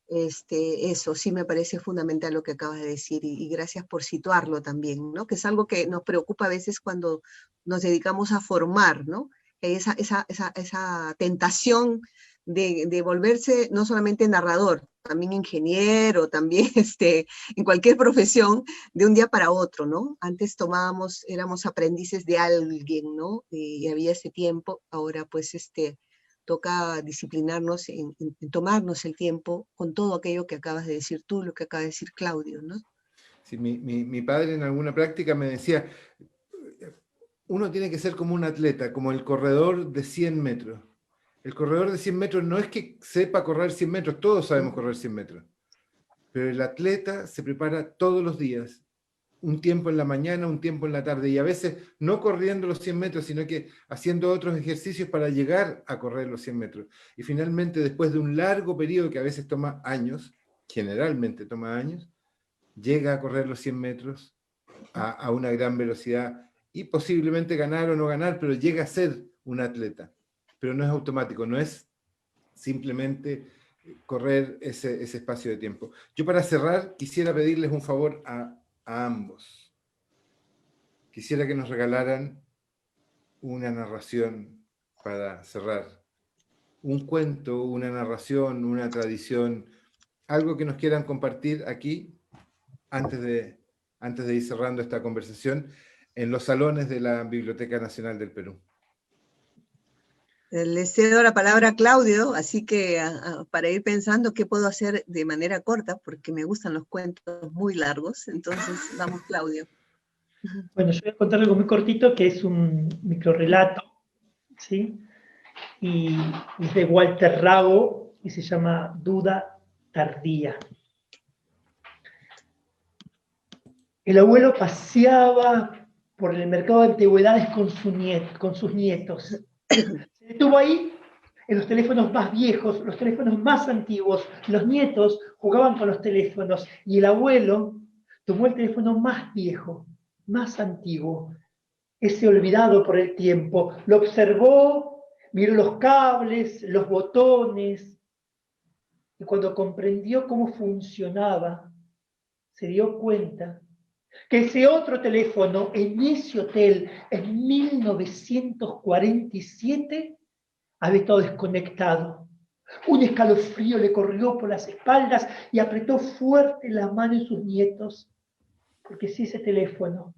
Eso sí me parece fundamental lo que acabas de decir, y gracias por situarlo también, ¿no? Que es algo que nos preocupa a veces cuando nos dedicamos a formar, ¿no? Esa tentación de volverse no solamente narrador, también ingeniero, también en cualquier profesión, de un día para otro, ¿no? Antes éramos aprendices de alguien, ¿no? Y había ese tiempo, ahora pues toca disciplinarnos en tomarnos el tiempo con todo aquello que acabas de decir tú, lo que acaba de decir Claudio, ¿no? Sí, mi padre en alguna práctica me decía, uno tiene que ser como un atleta, como el corredor de 100 metros. El corredor de 100 metros no es que sepa correr 100 metros, todos sabemos correr 100 metros, pero el atleta se prepara todos los días, un tiempo en la mañana, un tiempo en la tarde, y a veces no corriendo los 100 metros, sino que haciendo otros ejercicios para llegar a correr los 100 metros. Y finalmente, después de un largo periodo que a veces toma años, generalmente toma años, llega a correr los 100 metros a una gran velocidad y posiblemente ganar o no ganar, pero llega a ser un atleta. Pero no es automático, no es simplemente correr ese espacio de tiempo. Yo para cerrar quisiera pedirles un favor a ambos. Quisiera que nos regalaran una narración para cerrar. Un cuento, una narración, una tradición, algo que nos quieran compartir aquí antes de ir cerrando esta conversación en los salones de la Biblioteca Nacional del Perú. Le cedo la palabra a Claudio, así que para ir pensando qué puedo hacer de manera corta, porque me gustan los cuentos muy largos, entonces vamos, Claudio. Bueno, yo voy a contar algo muy cortito, que es un microrrelato, ¿sí? Y es de Walter Rago, y se llama Duda Tardía. El abuelo paseaba por el mercado de antigüedades con sus nietos. Se detuvo ahí en los teléfonos más viejos, los teléfonos más antiguos. Los nietos jugaban con los teléfonos y el abuelo tomó el teléfono más viejo, más antiguo, ese olvidado por el tiempo. Lo observó, miró los cables, los botones, y cuando comprendió cómo funcionaba, se dio cuenta que ese otro teléfono en ese hotel en 1947 había estado desconectado. Un escalofrío le corrió por las espaldas y apretó fuerte la mano en sus nietos, porque si ese teléfono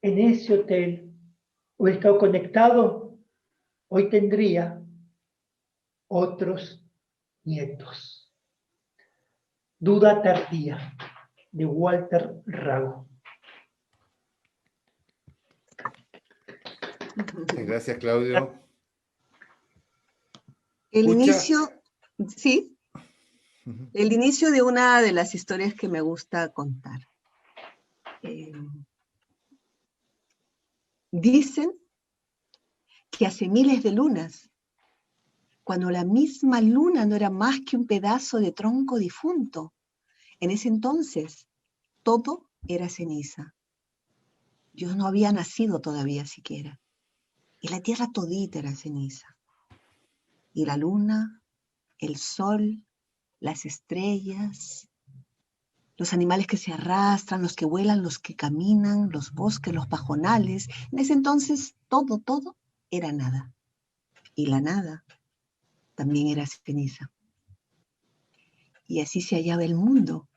en ese hotel hubiera estado conectado, hoy tendría otros nietos. Duda tardía, de Walter Rago. Gracias, Claudio. El Escucha. inicio, sí, el inicio de una de las historias que me gusta contar. Dicen que hace miles de lunas, cuando la misma luna no era más que un pedazo de tronco difunto, en ese entonces todo era ceniza. Dios no había nacido todavía siquiera. Y la tierra todita era ceniza. Y la luna, el sol, las estrellas, los animales que se arrastran, los que vuelan, los que caminan, los bosques, los pajonales. En ese entonces todo era nada. Y la nada también era ceniza. Y así se hallaba el mundo,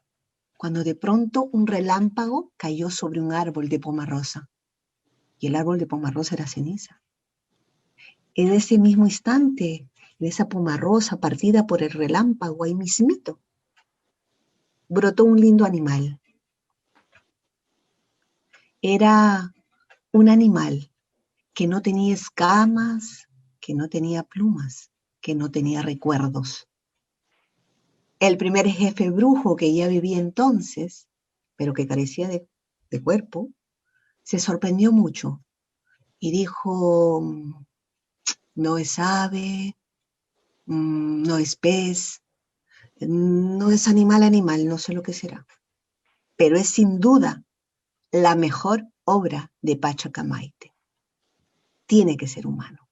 cuando de pronto un relámpago cayó sobre un árbol de pomarrosa. Y el árbol de pomarrosa era ceniza. En ese mismo instante, en esa pomarrosa partida por el relámpago, ahí mismito, brotó un lindo animal. Era un animal que no tenía escamas, que no tenía plumas, que no tenía recuerdos. El primer jefe brujo que ya vivía entonces, pero que carecía de cuerpo, se sorprendió mucho y dijo: no es ave, no es pez, no es animal, no sé lo que será, pero es sin duda la mejor obra de Pachacamaite. Tiene que ser humano.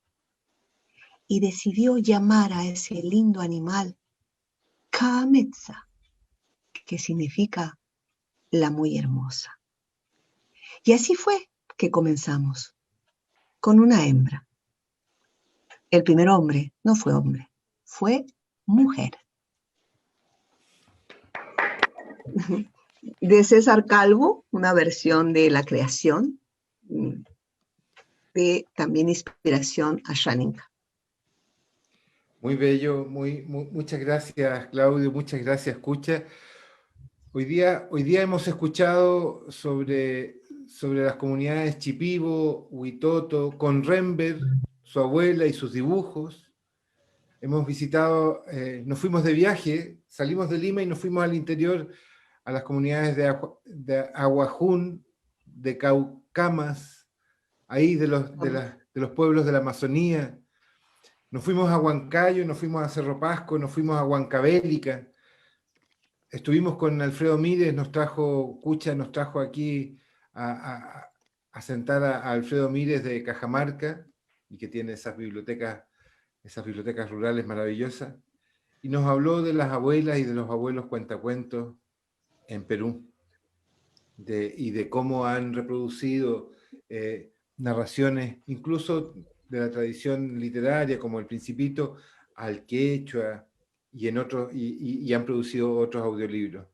Y decidió llamar a ese lindo animal Kametza, que significa la muy hermosa. Y así fue que comenzamos, con una hembra. El primer hombre no fue hombre, fue mujer. De César Calvo, una versión de La Creación, de también inspiración a Shaninka. Muy bello, muchas gracias, Claudio, muchas gracias, Cucha. Hoy día hemos escuchado sobre las comunidades Chipibo, Huitoto, con Rember, su abuela y sus dibujos. Hemos visitado, nos fuimos de viaje, salimos de Lima y nos fuimos al interior, a las comunidades de Aguajún, de Caucamas, ahí de los pueblos de la Amazonía. Nos fuimos a Huancayo, nos fuimos a Cerro Pasco, nos fuimos a Huancavelica. Estuvimos con Alfredo Mírez, Cucha nos trajo aquí a sentar a Alfredo Mírez de Cajamarca, y que tiene esas bibliotecas rurales maravillosas, y nos habló de las abuelas y de los abuelos cuentacuentos en Perú, y de cómo han reproducido narraciones, incluso de la tradición literaria, como El Principito, al quechua, y han producido otros audiolibros.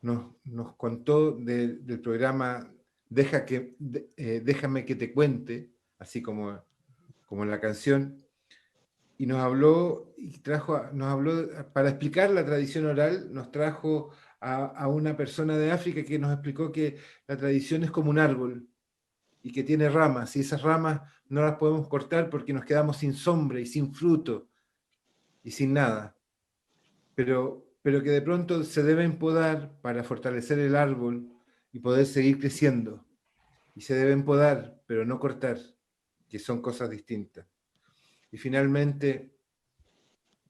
Nos contó del programa Déjame que te cuente, así como en la canción, y nos habló, para explicar la tradición oral, nos trajo a una persona de África que nos explicó que la tradición es como un árbol y que tiene ramas, y esas ramas no las podemos cortar porque nos quedamos sin sombra y sin fruto y sin nada. Pero que de pronto se deben podar para fortalecer el árbol y poder seguir creciendo. Y se deben podar, pero no cortar, que son cosas distintas. Y finalmente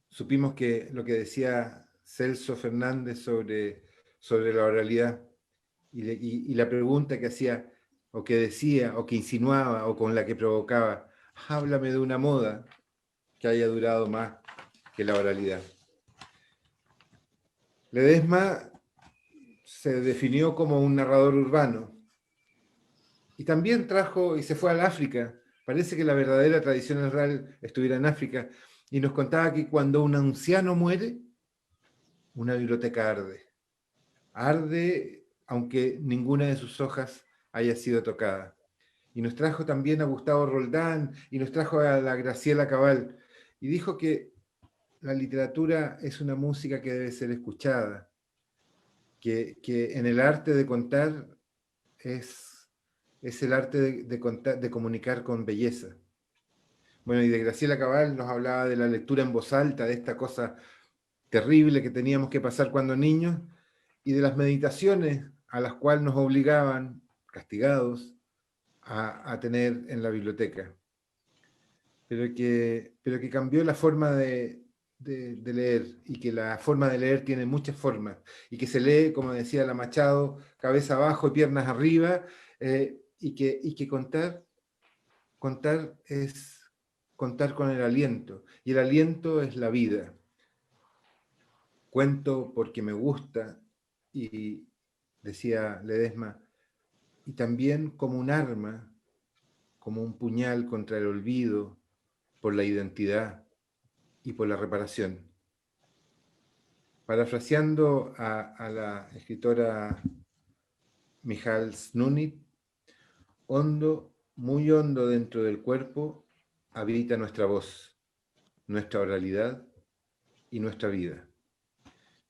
supimos que lo que decía Celso Fernández sobre la oralidad y la pregunta que hacía, o que decía, o que insinuaba, o con la que provocaba: háblame de una moda que haya durado más que la oralidad. Ledesma se definió como un narrador urbano y también trajo y se fue al África. Parece que la verdadera tradición oral estuviera en África, y nos contaba que cuando un anciano muere, una biblioteca arde. Arde aunque ninguna de sus hojas haya sido tocada. Y nos trajo también a Gustavo Roldán, y nos trajo a la Graciela Cabal, y dijo que la literatura es una música que debe ser escuchada, que en el arte de contar es el arte de contar, de comunicar con belleza. Bueno, y de Graciela Cabal nos hablaba de la lectura en voz alta, de esta cosa terrible que teníamos que pasar cuando niños, y de las meditaciones a las cuales nos obligaban, castigados, a tener en la biblioteca. Pero que cambió la forma de leer, y que la forma de leer tiene muchas formas, y que se lee, como decía la Machado, cabeza abajo y piernas arriba, y que contar es contar con el aliento, y el aliento es la vida. Cuento porque me gusta, y decía Ledesma, y también como un arma, como un puñal contra el olvido, por la identidad y por la reparación. Parafraseando a la escritora Michal Snunit, hondo, muy hondo dentro del cuerpo, habita nuestra voz, nuestra oralidad y nuestra vida.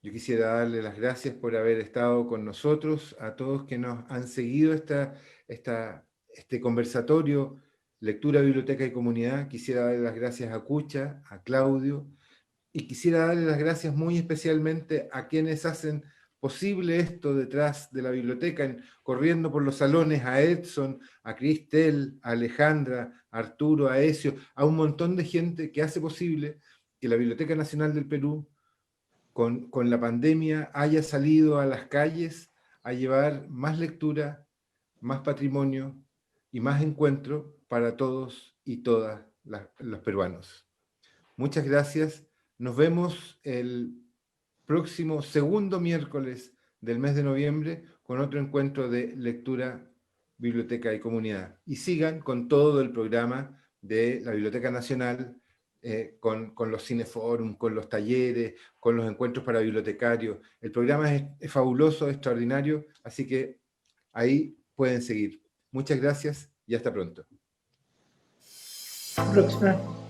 Yo quisiera darle las gracias por haber estado con nosotros, a todos que nos han seguido este conversatorio, Lectura, Biblioteca y Comunidad. Quisiera darle las gracias a Cucha, a Claudio, y quisiera darle las gracias muy especialmente a quienes hacen posible esto detrás de la biblioteca, corriendo por los salones, a Edson, a Cristel, a Alejandra, a Arturo, a Ezio, a un montón de gente que hace posible que la Biblioteca Nacional del Perú, con la pandemia, haya salido a las calles a llevar más lectura, más patrimonio y más encuentro para todos y todas los peruanos. Muchas gracias. Nos vemos el próximo segundo miércoles del mes de noviembre con otro encuentro de lectura, biblioteca y comunidad. Y sigan con todo el programa de la Biblioteca Nacional, con los cineforum, con los talleres, con los encuentros para bibliotecarios. El programa es fabuloso, extraordinario, así que ahí pueden seguir. Muchas gracias y hasta pronto. Hasta la próxima.